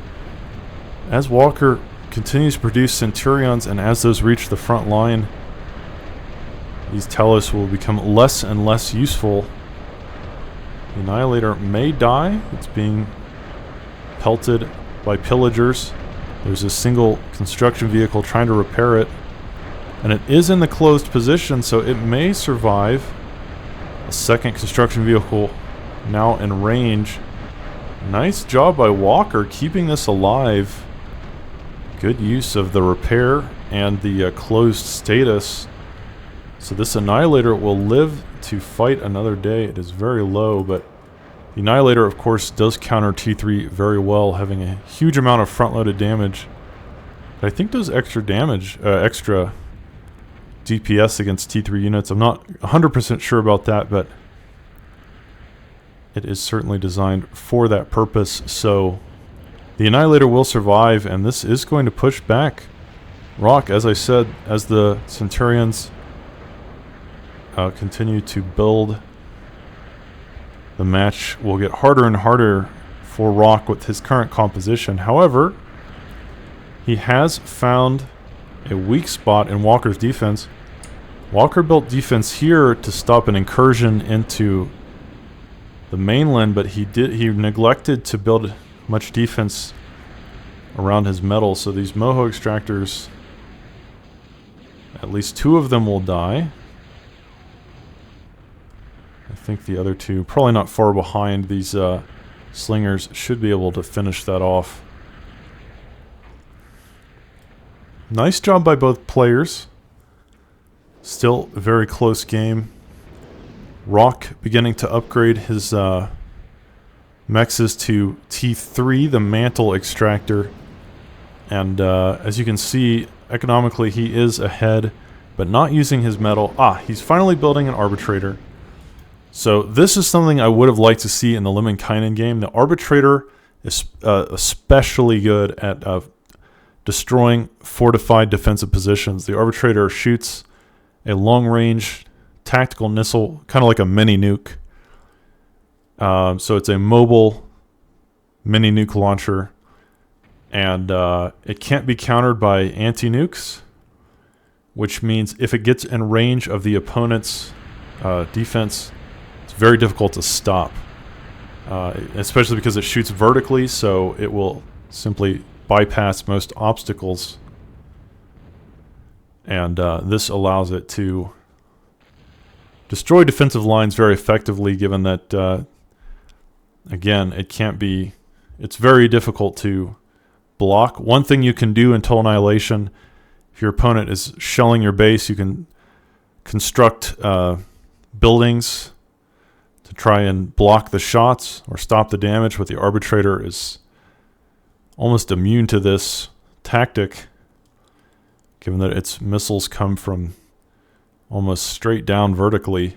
as Walker continues to produce Centurions, and as those reach the front line, these Talos will become less and less useful. The Annihilator may die. It's being pelted by pillagers. There's a single construction vehicle trying to repair it, and it is in the closed position, so it may survive. A second construction vehicle now in range. Nice job by Walker keeping this alive. Good use of the repair and the closed status. So this Annihilator will live to fight another day. It is very low, but the Annihilator, of course, does counter T3 very well, having a huge amount of front-loaded damage. But I think does extra damage, extra DPS against T3 units. I'm not 100% sure about that, but it is certainly designed for that purpose. So the Annihilator will survive, and this is going to push back Rock, as I said, as the Centurions continue to build. The match will get harder and harder for Rock with his current composition. However, he has found a weak spot in Walker's defense. Walker built defense here to stop an incursion into the mainland, but he neglected to build much defense around his metal. So these Moho extractors, at least 2 of them will die. I think the other 2, probably not far behind. These slingers should be able to finish that off. Nice job by both players. Still a very close game. Rock beginning to upgrade his mexes to T3, the mantle extractor. And as you can see, economically he is ahead, but not using his metal. He's finally building an arbitrator. So this is something I would have liked to see in the Lemminkainen game. The arbitrator is especially good at destroying fortified defensive positions. The arbitrator shoots a long-range tactical missile, kind of like a mini nuke, So it's a mobile mini nuke launcher, and it can't be countered by anti-nukes, which means if it gets in range of the opponent's defense, it's very difficult to stop, especially because it shoots vertically, so it will simply bypass most obstacles, and this allows it to destroy defensive lines very effectively, given that again, it's very difficult to block. One thing you can do in Total Annihilation, if your opponent is shelling your base, you can construct buildings to try and block the shots or stop the damage, but the Arbitrator is almost immune to this tactic, given that its missiles come from almost straight down vertically.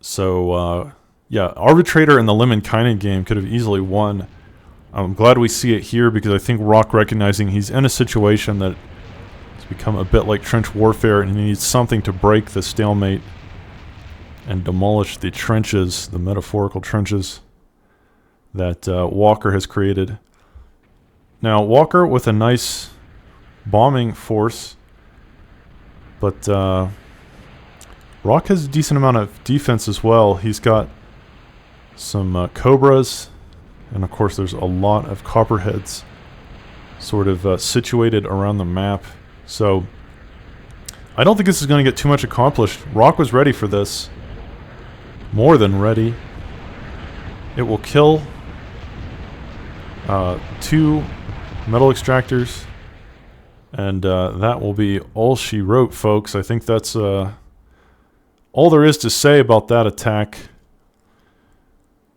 So, yeah, Arbitrator in the Lemminkainen game could have easily won. I'm glad we see it here because I think Rock, recognizing he's in a situation that has become a bit like trench warfare and he needs something to break the stalemate and demolish the trenches, the metaphorical trenches that Walker has created. Now, Walker with a nice bombing force, but Rock has a decent amount of defense as well. He's got some Cobras, and of course there's a lot of Copperheads sort of situated around the map. So I don't think this is going to get too much accomplished. Rock was ready for this. More than ready. It will kill 2 metal extractors, and that will be all she wrote, folks. I think that's all there is to say about that attack.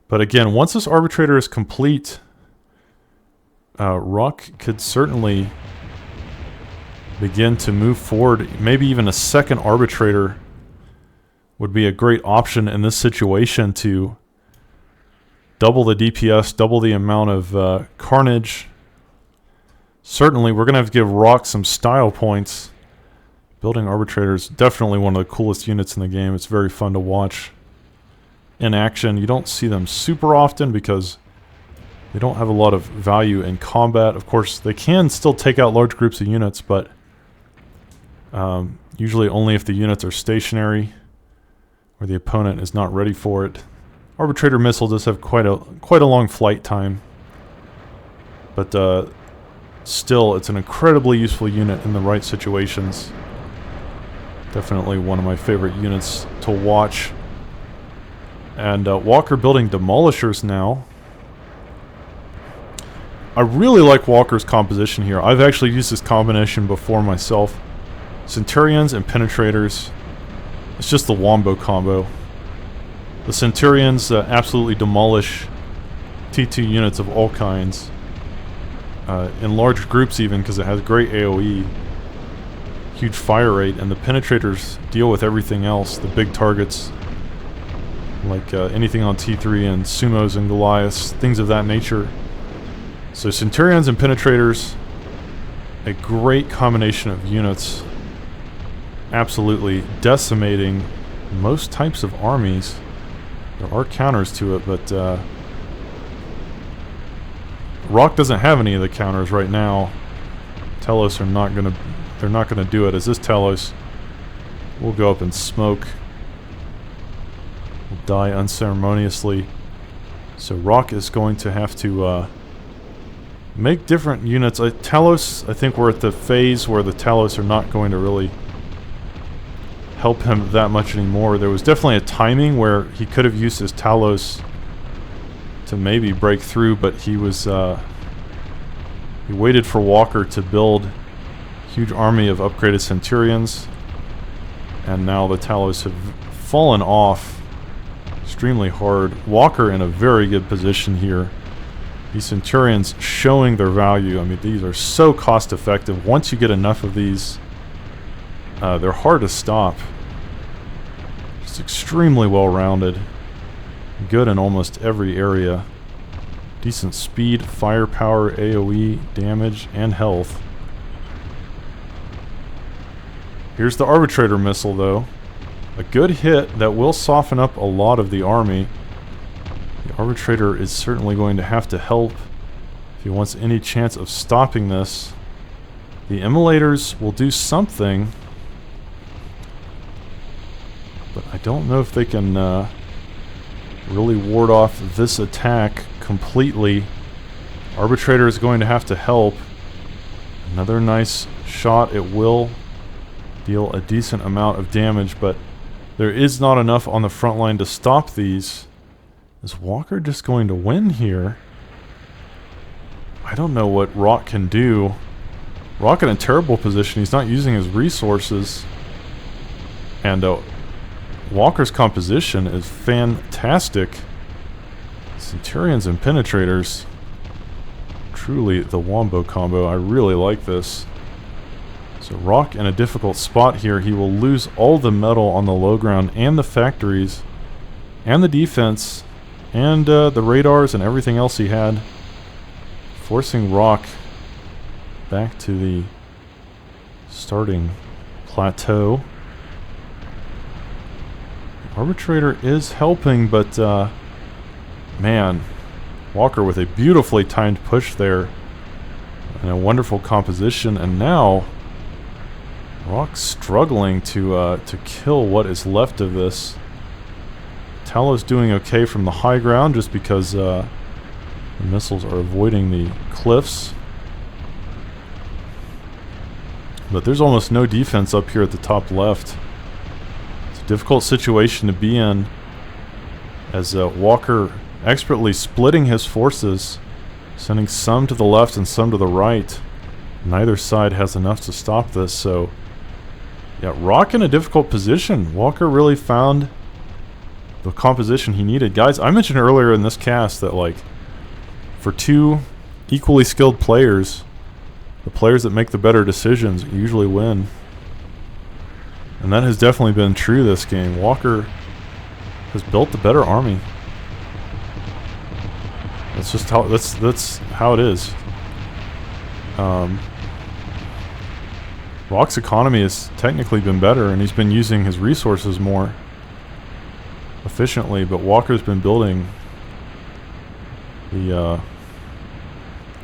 But again, once this Arbitrator is complete, Rock could certainly begin to move forward. Maybe even a second Arbitrator would be a great option in this situation to double the DPS, double the amount of carnage. Certainly, we're going to have to give Rock some style points. Building Arbitrator is definitely one of the coolest units in the game. It's very fun to watch in action. You don't see them super often because they don't have a lot of value in combat. Of course, they can still take out large groups of units, but usually only if the units are stationary or the opponent is not ready for it. Arbitrator missile does have quite a long flight time, but still, it's an incredibly useful unit in the right situations. Definitely one of my favorite units to watch. And Walker building Demolishers now. I really like Walker's composition here. I've actually used this combination before myself. Centurions and Penetrators. It's just the wombo combo. The Centurions absolutely demolish T2 units of all kinds. In large groups even, because it has great AoE. Huge fire rate, and the Penetrators deal with everything else, the big targets, like anything on T3 and Sumos and Goliaths, things of that nature. So Centurions and Penetrators, a great combination of units, absolutely decimating most types of armies. There are counters to it, but Rock doesn't have any of the counters right now. Telos are not gonna. They're not going to do it, as this Telos will go up in smoke. Will die unceremoniously. So Rock is going to have to make different units. Telos, I think we're at the phase where the Telos are not going to really help him that much anymore. There was definitely a timing where he could have used his Talos to maybe break through, but he was he waited for Walker to build huge army of upgraded Centurions, and now the Talos have fallen off extremely hard. Walker in a very good position here. These Centurions showing their value. I mean, these are so cost effective. Once you get enough of these, they're hard to stop. Just extremely well rounded. Good in almost every area. Decent speed, firepower, AoE, damage, and health. Here's the Arbitrator missile, though. A good hit that will soften up a lot of the army. The arbitrator is certainly going to have to help if he wants any chance of stopping this. The immolators will do something, but I don't know if they can really ward off this attack completely. Arbitrator is going to have to help. Another nice shot. It will deal a decent amount of damage, but there is not enough on the front line to stop these. Is Walker just going to win here? I don't know what Rock can do. Rock in a terrible position. He's not using his resources. And Walker's composition is fantastic. Centurions and Penetrators. Truly the Wombo combo. I really like this. So Rock in a difficult spot here. He will lose all the metal on the low ground and the factories and the defense and the radars and everything else he had. Forcing Rock back to the starting plateau. Arbitrator is helping, but man, Walker with a beautifully timed push there and a wonderful composition, and now Rock struggling to kill what is left of this. Talos doing okay from the high ground just because the missiles are avoiding the cliffs. But there's almost no defense up here at the top left. It's a difficult situation to be in as Walker expertly splitting his forces, sending some to the left and some to the right. Neither side has enough to stop this, so yeah, Rock in a difficult position. Walker really found the composition he needed. Guys, I mentioned earlier in this cast that, like, for two equally skilled players, the players that make the better decisions usually win. And that has definitely been true this game. Walker has built the better army. That's just how that's how it is. Rock's economy has technically been better, and he's been using his resources more efficiently, but Walker's been building the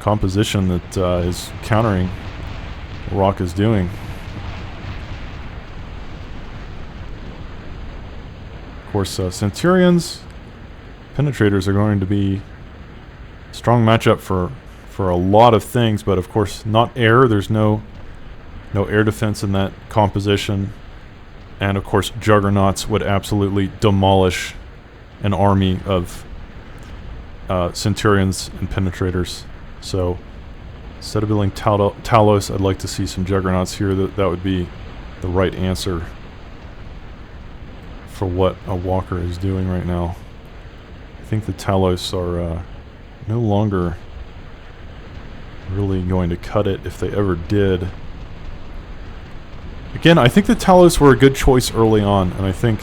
composition that is countering what Rock is doing. Of course, Centurions, Penetrators are going to be a strong matchup for a lot of things, but of course not air. There's no air defense in that composition. And of course Juggernauts would absolutely demolish an army of Centurions and Penetrators. So instead of building Talos, I'd like to see some Juggernauts here. That would be the right answer for what a Walker is doing right now. I think the Talos are no longer really going to cut it if they ever did. Again, I think the Talos were a good choice early on, and I think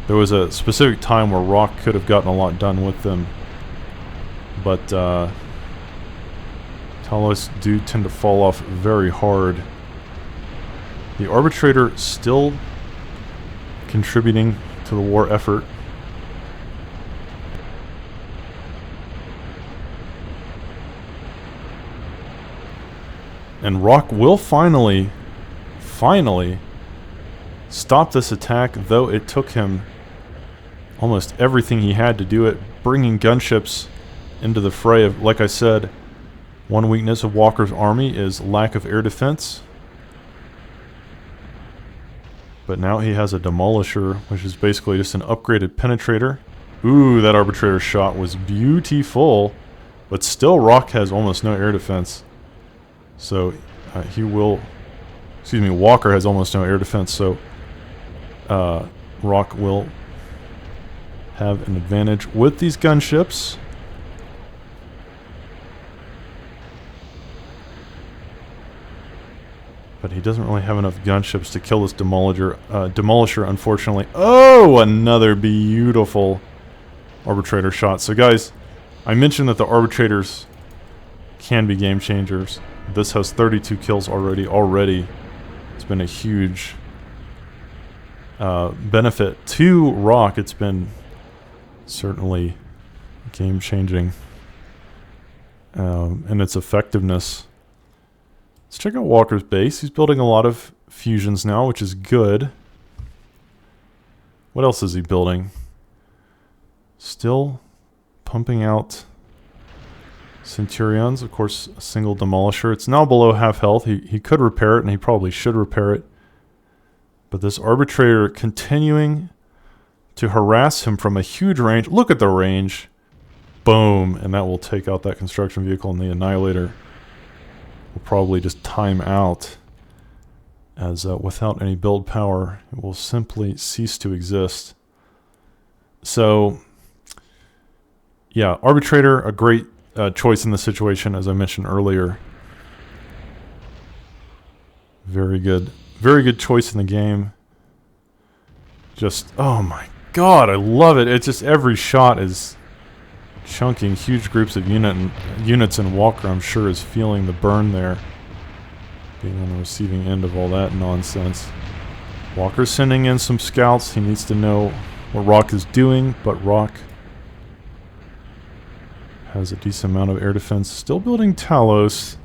there was a specific time where Rock could have gotten a lot done with them. But Talos do tend to fall off very hard. The Arbitrator still contributing to the war effort. And Rock will finally stop this attack, though it took him almost everything he had to do it, bringing gunships into the fray. Of, like I said, one weakness of Walker's army is lack of air defense. But now he has a Demolisher, which is basically just an upgraded Penetrator. Ooh, that Arbitrator shot was beautiful, but still Rock has almost no air defense. So he will... Excuse me, Walker has almost no air defense, so Rock will have an advantage with these gunships. But he doesn't really have enough gunships to kill this Demolisher, unfortunately. Oh, another beautiful Arbitrator shot. So guys, I mentioned that the Arbitrators can be game changers. This has 32 kills already. It's been a huge benefit to Rock. It's been certainly game-changing in its effectiveness. Let's check out Walker's base. He's building a lot of fusions now, which is good. What else is he building? Still pumping out Centurions. Of course, a single Demolisher. It's now below half health. He could repair it, and he probably should repair it. But this Arbitrator continuing to harass him from a huge range. Look at the range. Boom. And that will take out that construction vehicle, and the Annihilator will probably just time out, as without any build power, it will simply cease to exist. So, yeah, Arbitrator, a great choice in the situation, as I mentioned earlier. Very good choice in the game. Just, oh my god, I love it. It's just every shot is chunking huge groups of units, and Walker, I'm sure, is feeling the burn there, being on the receiving end of all that nonsense. Walker's sending in some scouts. He needs to know what Rock is doing, but Rock has a decent amount of air defense. Still building Talos.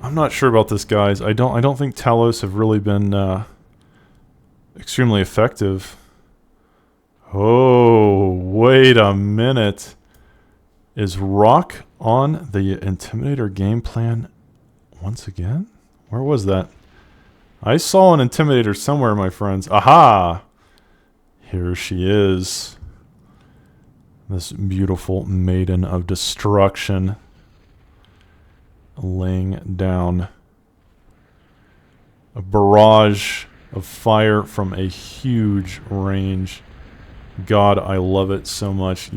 I'm not sure about this, guys. I don't think Talos have really been extremely effective. Oh, wait a minute. Is Rock on the Intimidator game plan once again? Where was that? I saw an Intimidator somewhere, my friends. Aha! Here she is. This beautiful maiden of destruction, laying down a barrage of fire from a huge range. God, I love it so much.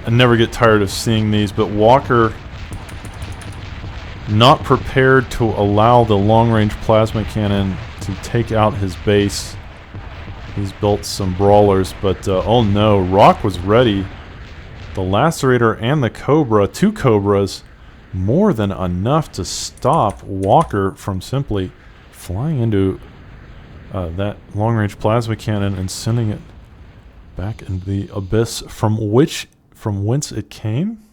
I never get tired of seeing these, but Walker not prepared to allow the long-range plasma cannon to take out his base. He's built some brawlers, but oh no, Rock was ready. The Lacerator and the Cobra, 2 Cobras, more than enough to stop Walker from simply flying into that long-range plasma cannon and sending it back into the abyss from whence it came.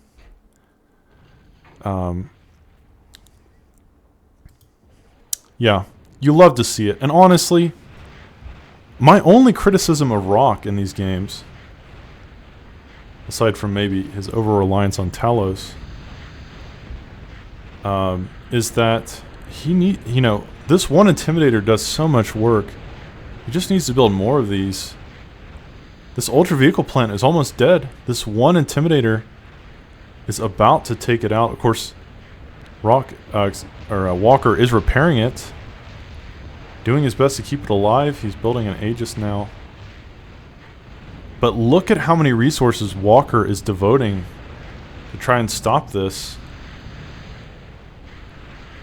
Yeah, you love to see it. And honestly, my only criticism of Rock in these games, aside from maybe his over-reliance on Talos, is that this one Intimidator does so much work. He just needs to build more of these. This Ultra Vehicle plant is almost dead. This one Intimidator is about to take it out. Of course, Walker is repairing it, doing his best to keep it alive. He's building an Aegis now. But look at how many resources Walker is devoting to try and stop this.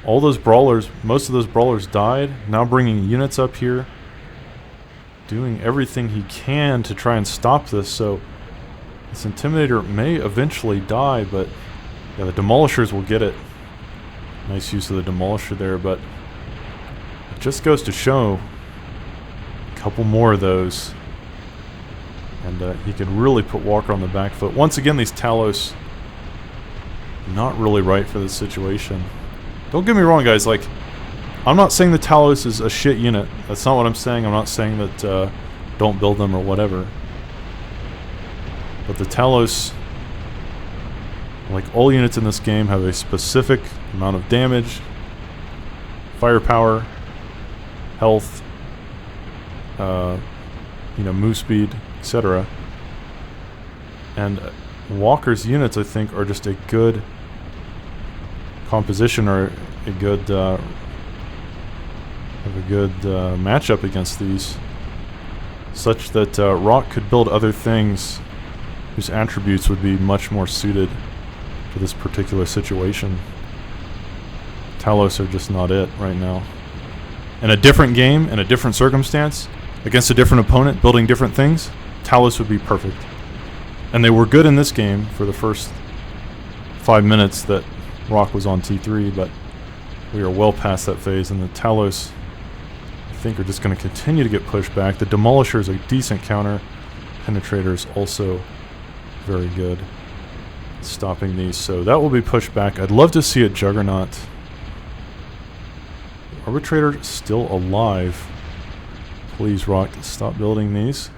All those brawlers, most of those brawlers died. Now bringing units up here, doing everything he can to try and stop this. So this Intimidator may eventually die, but yeah, the Demolishers will get it. Nice use of the Demolisher there, but it just goes to show a couple more of those, and he could really put Walker on the back foot. Once again, these Talos, not really right for this situation. Don't get me wrong, guys. Like, I'm not saying the Talos is a shit unit. That's not what I'm saying. I'm not saying that don't build them or whatever. But the Talos, like all units in this game, have a specific amount of damage, firepower, health, move speed, etc. And Walker's units, I think, are just a good composition, or a good matchup against these, such that Rock could build other things whose attributes would be much more suited to this particular situation. Talos are just not it right now. In a different game, in a different circumstance, against a different opponent, building different things, Talos would be perfect. And they were good in this game for the first 5 minutes that Rock was on T3, but we are well past that phase, and the Talos, I think, are just going to continue to get pushed back. The Demolisher is a decent counter. Penetrator is also very good at stopping these. So that will be pushed back. I'd love to see a Juggernaut. Arbitrator still alive. Please, Rock, stop building these.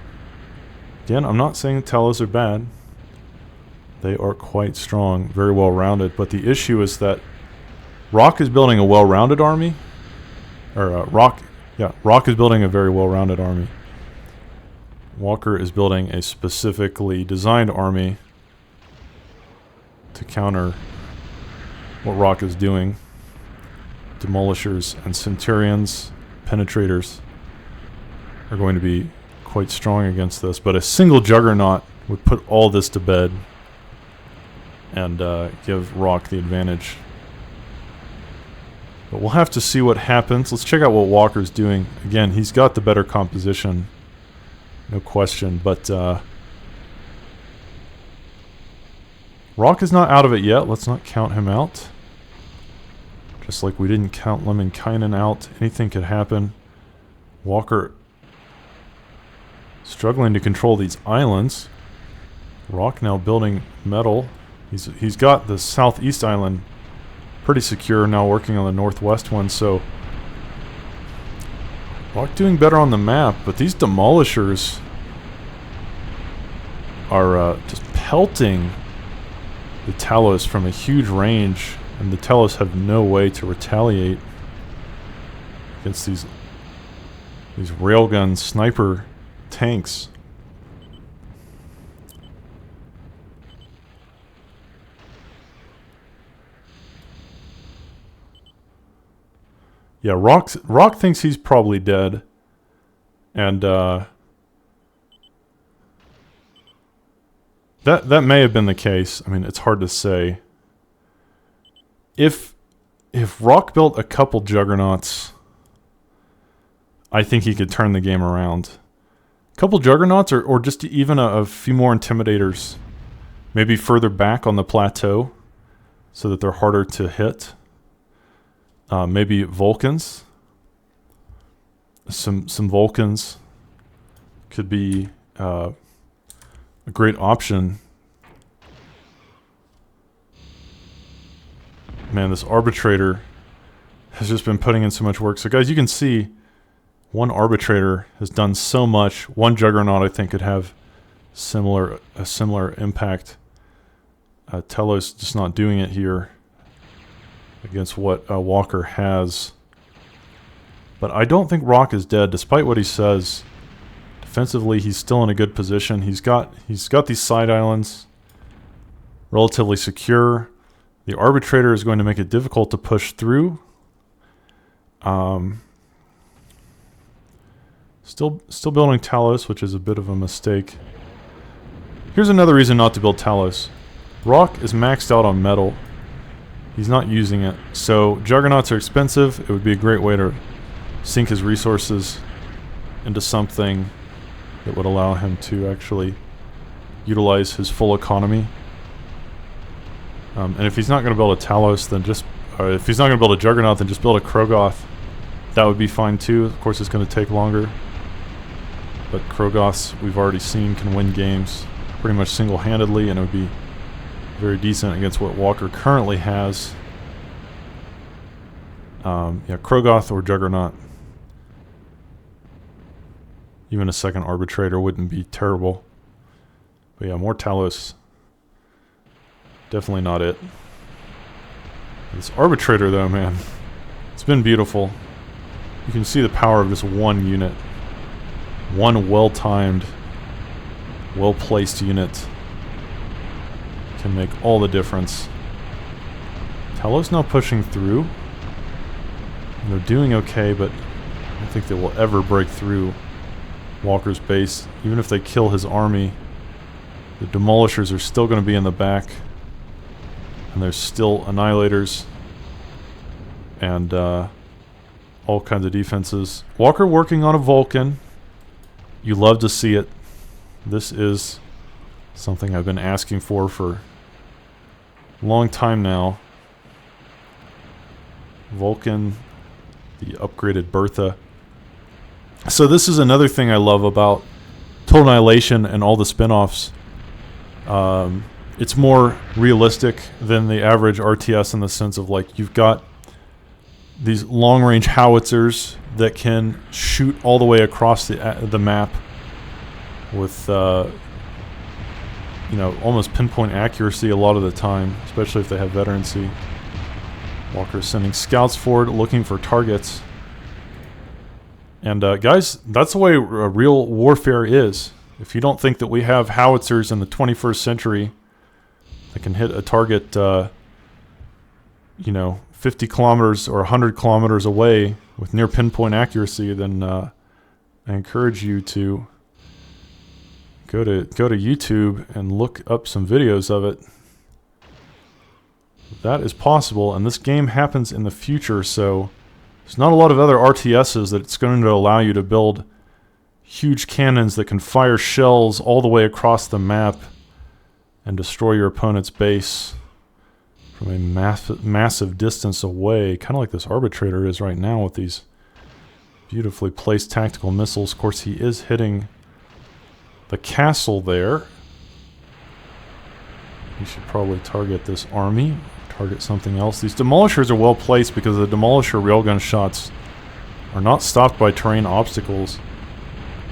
Again, I'm not saying Talos are bad. They are quite strong, very well-rounded. But the issue is that Rock is building a well-rounded army. Or Rock is building a very well-rounded army. Walker is building a specifically designed army to counter what Rock is doing. Demolishers and Centurions, Penetrators are going to be quite strong against this, but a single Juggernaut would put all this to bed and give Rock the advantage. But we'll have to see what happens. Let's check out what Walker's doing. Again, he's got the better composition, no question, but Rock is not out of it yet. Let's not count him out. Just like we didn't count Lemminkainen out. Anything could happen. Walker struggling to control these islands. Rock now building metal. He's got the southeast island pretty secure, now working on the northwest one, so Rock doing better on the map, but these demolishers are just pelting the Talos from a huge range, and the Talos have no way to retaliate against these railgun sniper tanks. Yeah, Rock thinks he's probably dead, and that may have been the case. I mean, it's hard to say. If Rock built a couple Juggernauts, I think he could turn the game around. A couple Juggernauts, or just even a few more Intimidators, maybe further back on the plateau, so that they're harder to hit. Maybe Vulcans. Some Vulcans could be a great option. Man, this Arbitrator has just been putting in so much work. So guys, you can see one Arbitrator has done so much. One Juggernaut, I think, could have a similar impact. Telos just not doing it here against what Walker has. But I don't think Rock is dead, despite what he says. Defensively, he's still in a good position. He's got these side islands relatively secure. The Arbitrator is going to make it difficult to push through. Still building Talos, which is a bit of a mistake. Here's another reason not to build Talos. Rock is maxed out on metal. He's not using it. So Juggernauts are expensive. It would be a great way to sink his resources into something that would allow him to actually utilize his full economy. And if he's not going to build a Talos, then if he's not going to build a Juggernaut, then just build a Krogoth. That would be fine too. Of course, it's going to take longer. But Krogoths, we've already seen, can win games pretty much single-handedly, and it would be very decent against what Walker currently has. Yeah, Krogoth or Juggernaut. Even a second Arbitrator wouldn't be terrible. But yeah, more Talos. Definitely not it. This Arbitrator though, man, it's been beautiful. You can see the power of this one unit. One well-timed, well-placed unit can make all the difference. Talos now pushing through. And they're doing okay, but I don't think they will ever break through Walker's base. Even if they kill his army, the Demolishers are still going to be in the back. And there's still Annihilators. And all kinds of defenses. Walker working on a Vulcan. You love to see it. This is something I've been asking for a long time now. Vulcan, the upgraded Bertha. So this is another thing I love about Total Annihilation and all the spin-offs. It's more realistic than the average RTS in the sense of, like, you've got these long-range howitzers that can shoot all the way across the map with you know, almost pinpoint accuracy a lot of the time, especially if they have veterancy. Walker's sending scouts forward looking for targets. And guys, that's the way real warfare is. If you don't think that we have howitzers in the 21st century that can hit a target, you know, 50 kilometers or 100 kilometers away with near pinpoint accuracy, then I encourage you to go to YouTube and look up some videos of it. That is possible, and this game happens in the future, so there's not a lot of other RTSs that it's going to allow you to build huge cannons that can fire shells all the way across the map and destroy your opponent's base from a massive distance away, kind of like this arbitrator is right now with these beautifully placed tactical missiles. Of course, he is hitting the castle there. You should probably target this army, target something else. These demolishers are well placed because the demolisher railgun shots are not stopped by terrain obstacles.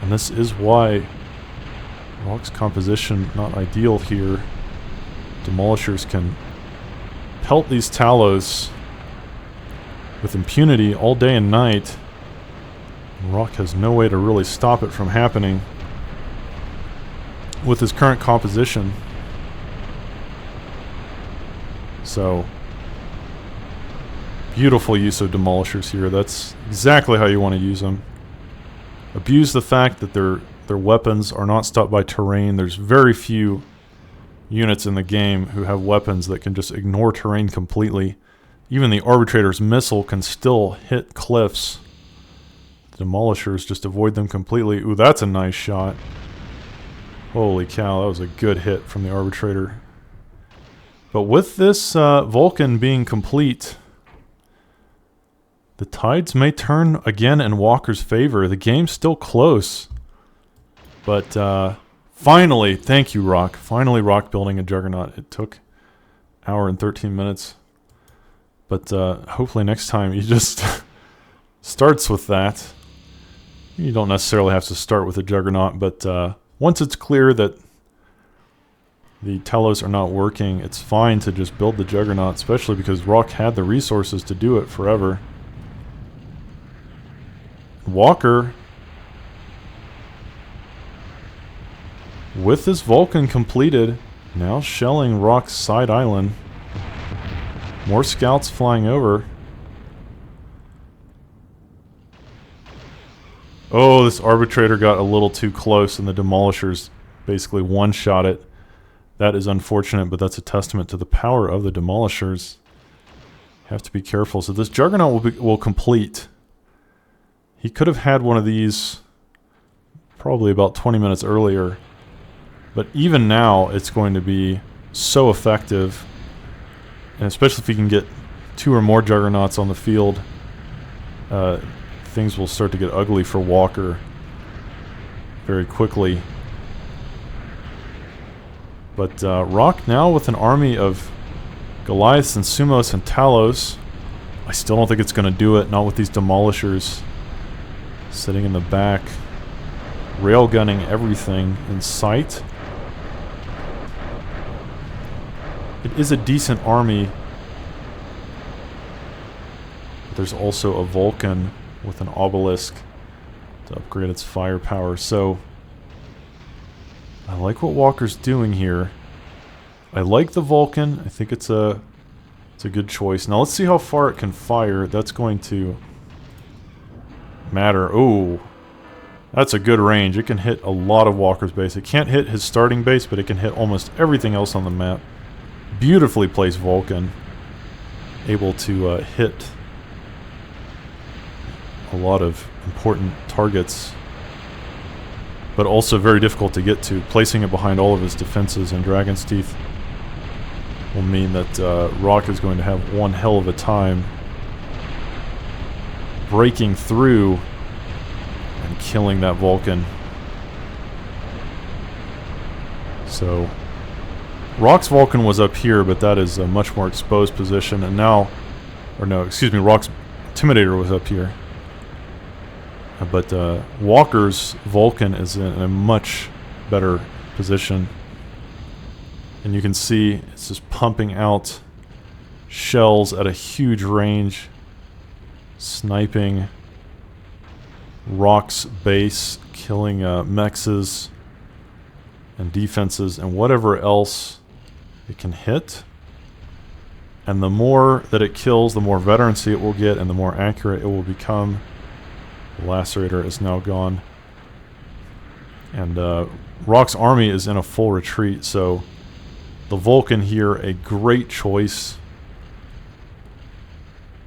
And this is why Rock's composition not ideal here. Demolishers can pelt these Talos with impunity all day and night. Rock has no way to really stop it from happening with his current composition. So, beautiful use of demolishers here. That's exactly how you want to use them. Abuse the fact that their weapons are not stopped by terrain. There's very few units in the game who have weapons that can just ignore terrain completely. Even the arbitrator's missile can still hit cliffs. The demolishers just avoid them completely. Ooh, that's a nice shot. Holy cow, that was a good hit from the arbitrator. But with this Vulcan being complete, the tides may turn again in Walker's favor. The game's still close. But finally, thank you, Rock. Finally, Rock building a Juggernaut. It took an hour and 13 minutes. But hopefully next time he just starts with that. You don't necessarily have to start with a Juggernaut, but once it's clear that the Talos are not working, it's fine to just build the Juggernaut, especially because Rock had the resources to do it forever. Walker, with this Vulcan completed, now shelling Rock's side island. More scouts flying over. Oh, this arbitrator got a little too close and the demolishers basically one-shot it. That is unfortunate, but that's a testament to the power of the demolishers. Have to be careful. So this Juggernaut will complete. He could have had one of these probably about 20 minutes earlier. But even now, it's going to be so effective. And especially if you can get 2 or more Juggernauts on the field, things will start to get ugly for Walker very quickly. But Rock now with an army of Goliaths and Sumos and Talos. I still don't think it's going to do it, not with these demolishers sitting in the back, railgunning everything in sight. It is a decent army. There's also a Vulcan with an obelisk to upgrade its firepower. So I like what Walker's doing here. I like the Vulcan. I think it's a good choice. Now let's see how far it can fire. That's going to matter. Oh, that's a good range. It can hit a lot of Walker's base. It can't hit his starting base, but it can hit almost everything else on the map. Beautifully placed Vulcan. Able to hit a lot of important targets, but also very difficult to get to. Placing it behind all of his defenses and Dragon's Teeth will mean that Rock is going to have one hell of a time breaking through and killing that Vulcan. So Rock's Vulcan was up here, but that is a much more exposed position. And now, or no, excuse me, Rock's Intimidator was up here. But Walker's Vulcan is in a much better position. And you can see it's just pumping out shells at a huge range, sniping Rock's base, killing mexes and defenses and whatever else it can hit. And the more that it kills, the more veterancy it will get and the more accurate it will become. The Lacerator is now gone. And Rock's army is in a full retreat, so the Vulcan here, a great choice.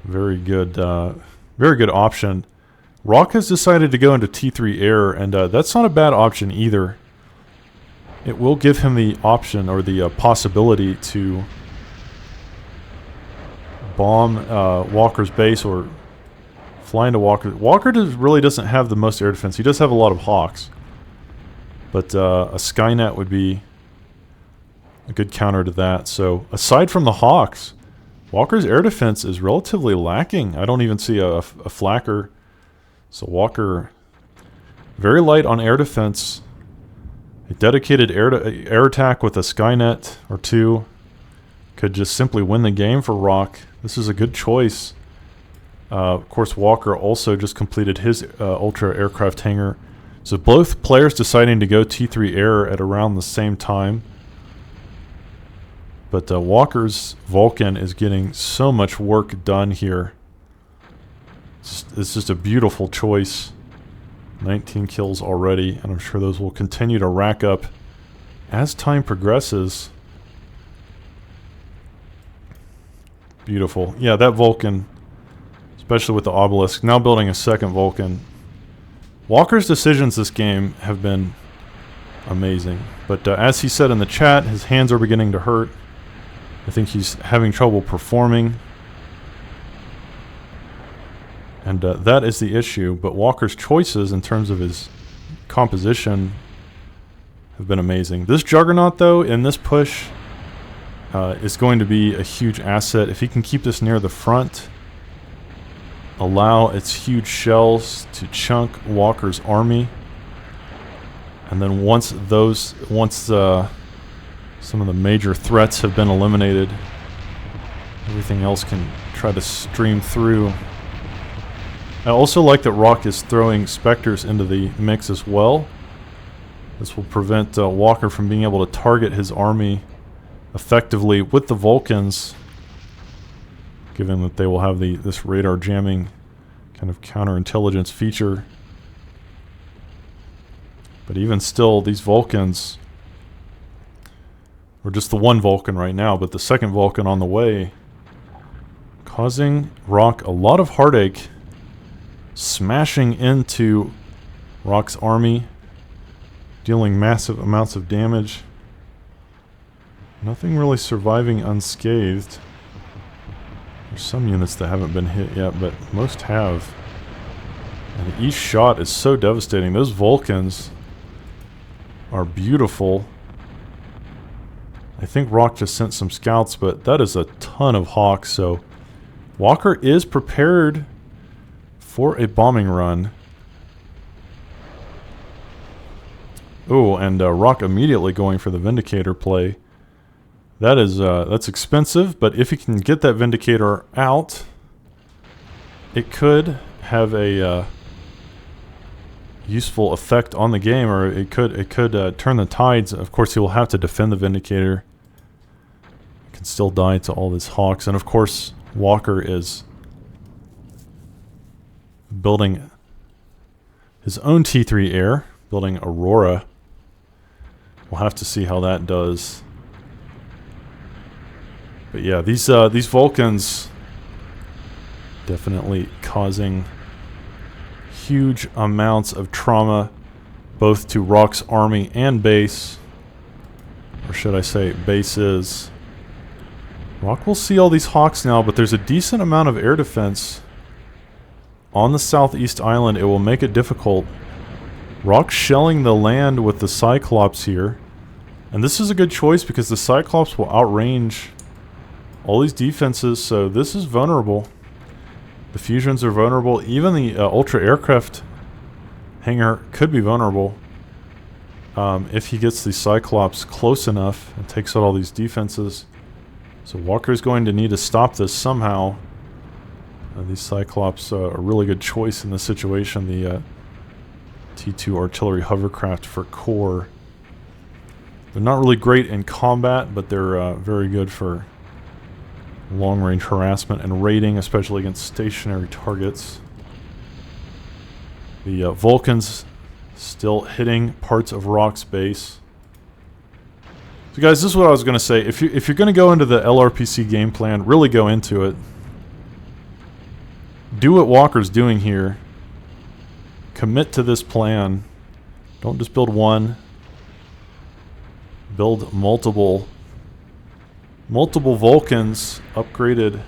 Very good option. Rock has decided to go into T3 air, and that's not a bad option either. It will give him the option or the possibility to bomb Walker's base or fly into Walker. Walker really doesn't have the most air defense. He does have a lot of Hawks, but a Skynet would be a good counter to that. So aside from the Hawks, Walker's air defense is relatively lacking. I don't even see a flacker. So Walker, very light on air defense. A dedicated air attack with a Skynet or two could just simply win the game for Rock. This is a good choice. Of course, Walker also just completed his Ultra Aircraft Hangar. So both players deciding to go T3 air at around the same time. But Walker's Vulcan is getting so much work done here. It's just a beautiful choice. 19 kills already, and I'm sure those will continue to rack up as time progresses. Beautiful. Yeah, that Vulcan, especially with the obelisk, now building a second Vulcan. Walker's decisions this game have been amazing. But as he said in the chat, his hands are beginning to hurt. I think he's having trouble performing. And that is the issue. But Walker's choices in terms of his composition have been amazing. This Juggernaut, though, in this push is going to be a huge asset. If he can keep this near the front, allow its huge shells to chunk Walker's army. And then once some of the major threats have been eliminated, everything else can try to stream through. I also like that Rock is throwing Spectres into the mix as well. This will prevent Walker from being able to target his army effectively with the Vulcans, given that they will have this radar jamming kind of counterintelligence feature. But even still, these Vulcans, or just the one Vulcan right now, but the second Vulcan on the way, causing Rock a lot of heartache, smashing into Rock's army, dealing massive amounts of damage. Nothing really surviving unscathed. There's some units that haven't been hit yet, but most have. And each shot is so devastating. Those Vulcans are beautiful. I think Rock just sent some scouts, but that is a ton of Hawks, so Walker is prepared for a bombing run. Oh, and Rock immediately going for the Vindicator play. That is that's expensive, but if he can get that Vindicator out, it could have a useful effect on the game, or it could turn the tides. Of course, he will have to defend the Vindicator. He can still die to all these Hawks, and of course, Walker is building his own T3 air, building Aurora. We'll have to see how that does. But yeah, these Vulcans definitely causing huge amounts of trauma, both to Rock's army and base. Or should I say bases. Rock will see all these Hawks now, but there's a decent amount of air defense on the southeast island. It will make it difficult. Rock shelling the land with the Cyclops here. And this is a good choice because the Cyclops will outrange all these defenses, so this is vulnerable. The fusions are vulnerable. Even the Ultra Aircraft hangar could be vulnerable if he gets the Cyclops close enough and takes out all these defenses. So Walker's going to need to stop this somehow. These Cyclops are a really good choice in this situation. The T2 artillery hovercraft for core. They're not really great in combat, but they're very good for long-range harassment and raiding, especially against stationary targets. The Vulcans still hitting parts of Rock's base. So guys, this is what I was going to say. If you're going to go into the LRPC game plan, really go into it. Do what Walker's doing here. Commit to this plan. Don't just build one. Build multiple Vulcans upgraded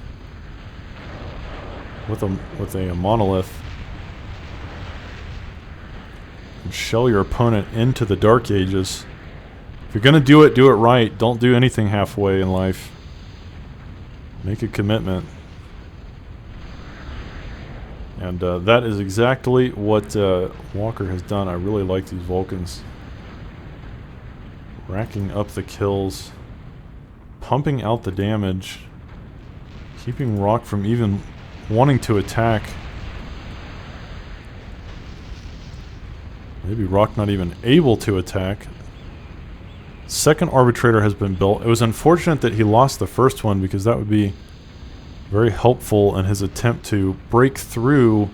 with a monolith. And shell your opponent into the Dark Ages. If you're gonna do it right. Don't do anything halfway in life. Make a commitment. And that is exactly what Walker has done. I really like these Vulcans. Racking up the kills. Pumping out the damage. Keeping Rock from even wanting to attack. Maybe Rock not even able to attack. Second arbitrator has been built. It was unfortunate that he lost the first one because that would be very helpful in his attempt to break through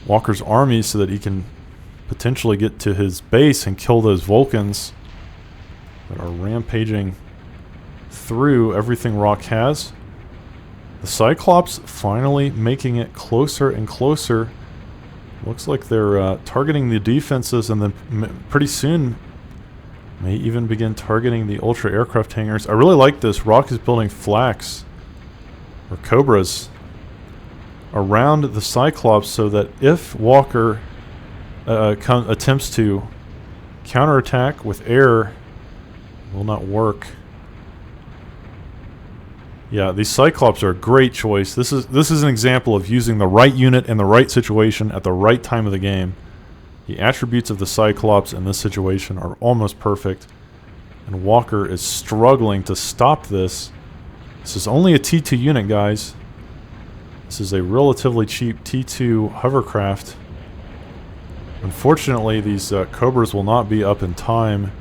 Walker's army so that he can potentially get to his base and kill those Vulcans that are rampaging through everything Rock has. The Cyclops finally making it closer and closer. Looks like they're targeting the defenses, and then pretty soon may even begin targeting the Ultra Aircraft hangars. I really like this. Rock is building flaks or Cobras around the Cyclops so that if Walker attempts to counterattack with air, it will not work. Yeah, these Cyclops are a great choice. This is an example of using the right unit in the right situation at the right time of the game. The attributes of the Cyclops in this situation are almost perfect. And Walker is struggling to stop this. This is only a T2 unit, guys. This is a relatively cheap T2 hovercraft. Unfortunately, these Cobras will not be up in time.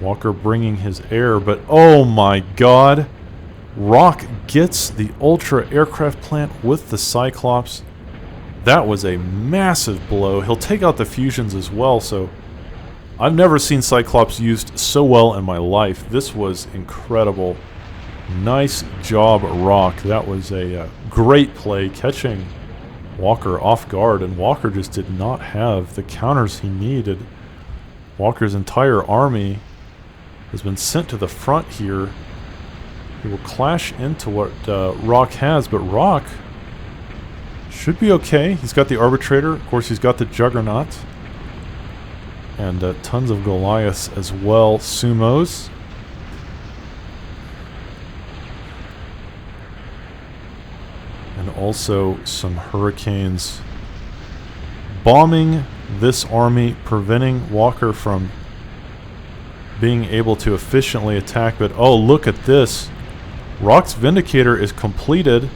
Walker bringing his air, but oh my god! Rock gets the Ultra Aircraft plant with the Cyclops. That was a massive blow. He'll take out the fusions as well, so I've never seen Cyclops used so well in my life. This was incredible. Nice job, Rock. That was a great play, catching Walker off guard, and Walker just did not have the counters he needed. Walker's entire army has been sent to the front here. He will clash into what Rock has, but Rock should be okay. He's got the Arbitrator. Of course, he's got the Juggernaut. And tons of Goliaths as well. Sumos. And also some Hurricanes bombing this army, preventing Walker from being able to efficiently attack. But oh, look at this. Rock's Vindicator is completed.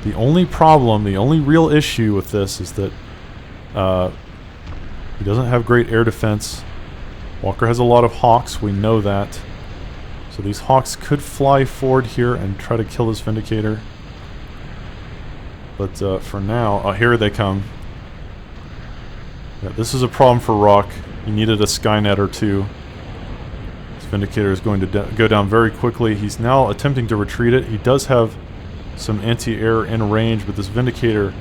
The only problem, the only real issue with this is that he doesn't have great air defense. Walker has a lot of Hawks, we know that. So these Hawks could fly forward here and try to kill this Vindicator. But for now, here they come. Yeah, this is a problem for Rock. He needed a Skynet or two. Vindicator is going to go down very quickly. He's now attempting to retreat it. He does have some anti-air in range, but this Vindicator,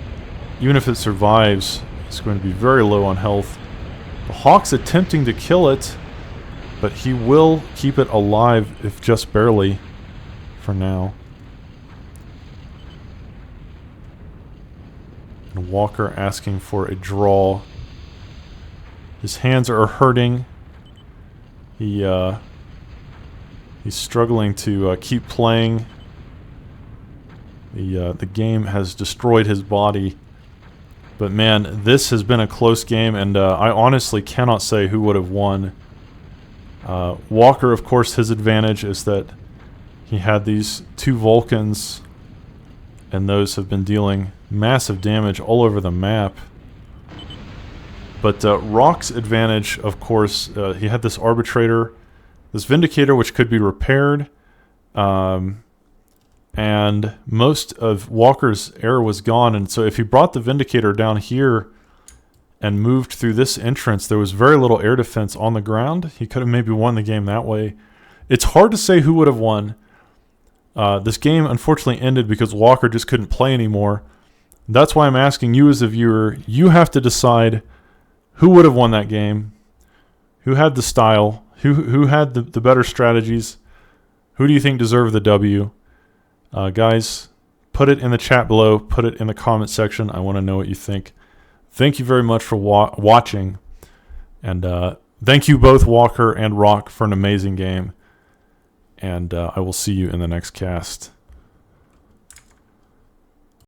even if it survives, is going to be very low on health. The Hawk's attempting to kill it, but he will keep it alive, if just barely, for now. And Walker asking for a draw. His hands are hurting. He He's struggling to keep playing. The game has destroyed his body. But man, this has been a close game, and I honestly cannot say who would have won. Walker, of course, his advantage is that he had these 2 Vulcans, and those have been dealing massive damage all over the map. But Rock's advantage, of course, he had this Arbitrator, this Vindicator, which could be repaired, and most of Walker's air was gone, and so if he brought the Vindicator down here and moved through this entrance, there was very little air defense on the ground. He could have maybe won the game that way. It's hard to say who would have won. This game unfortunately ended because Walker just couldn't play anymore. That's why I'm asking you as a viewer, you have to decide who would have won that game, who had the style, who had the better strategies, who do you think deserved the W? Guys, put it in the chat below. Put it in the comment section. I want to know what you think. Thank you very much for watching. And thank you both, Walker and Rock, for an amazing game. And I will see you in the next cast.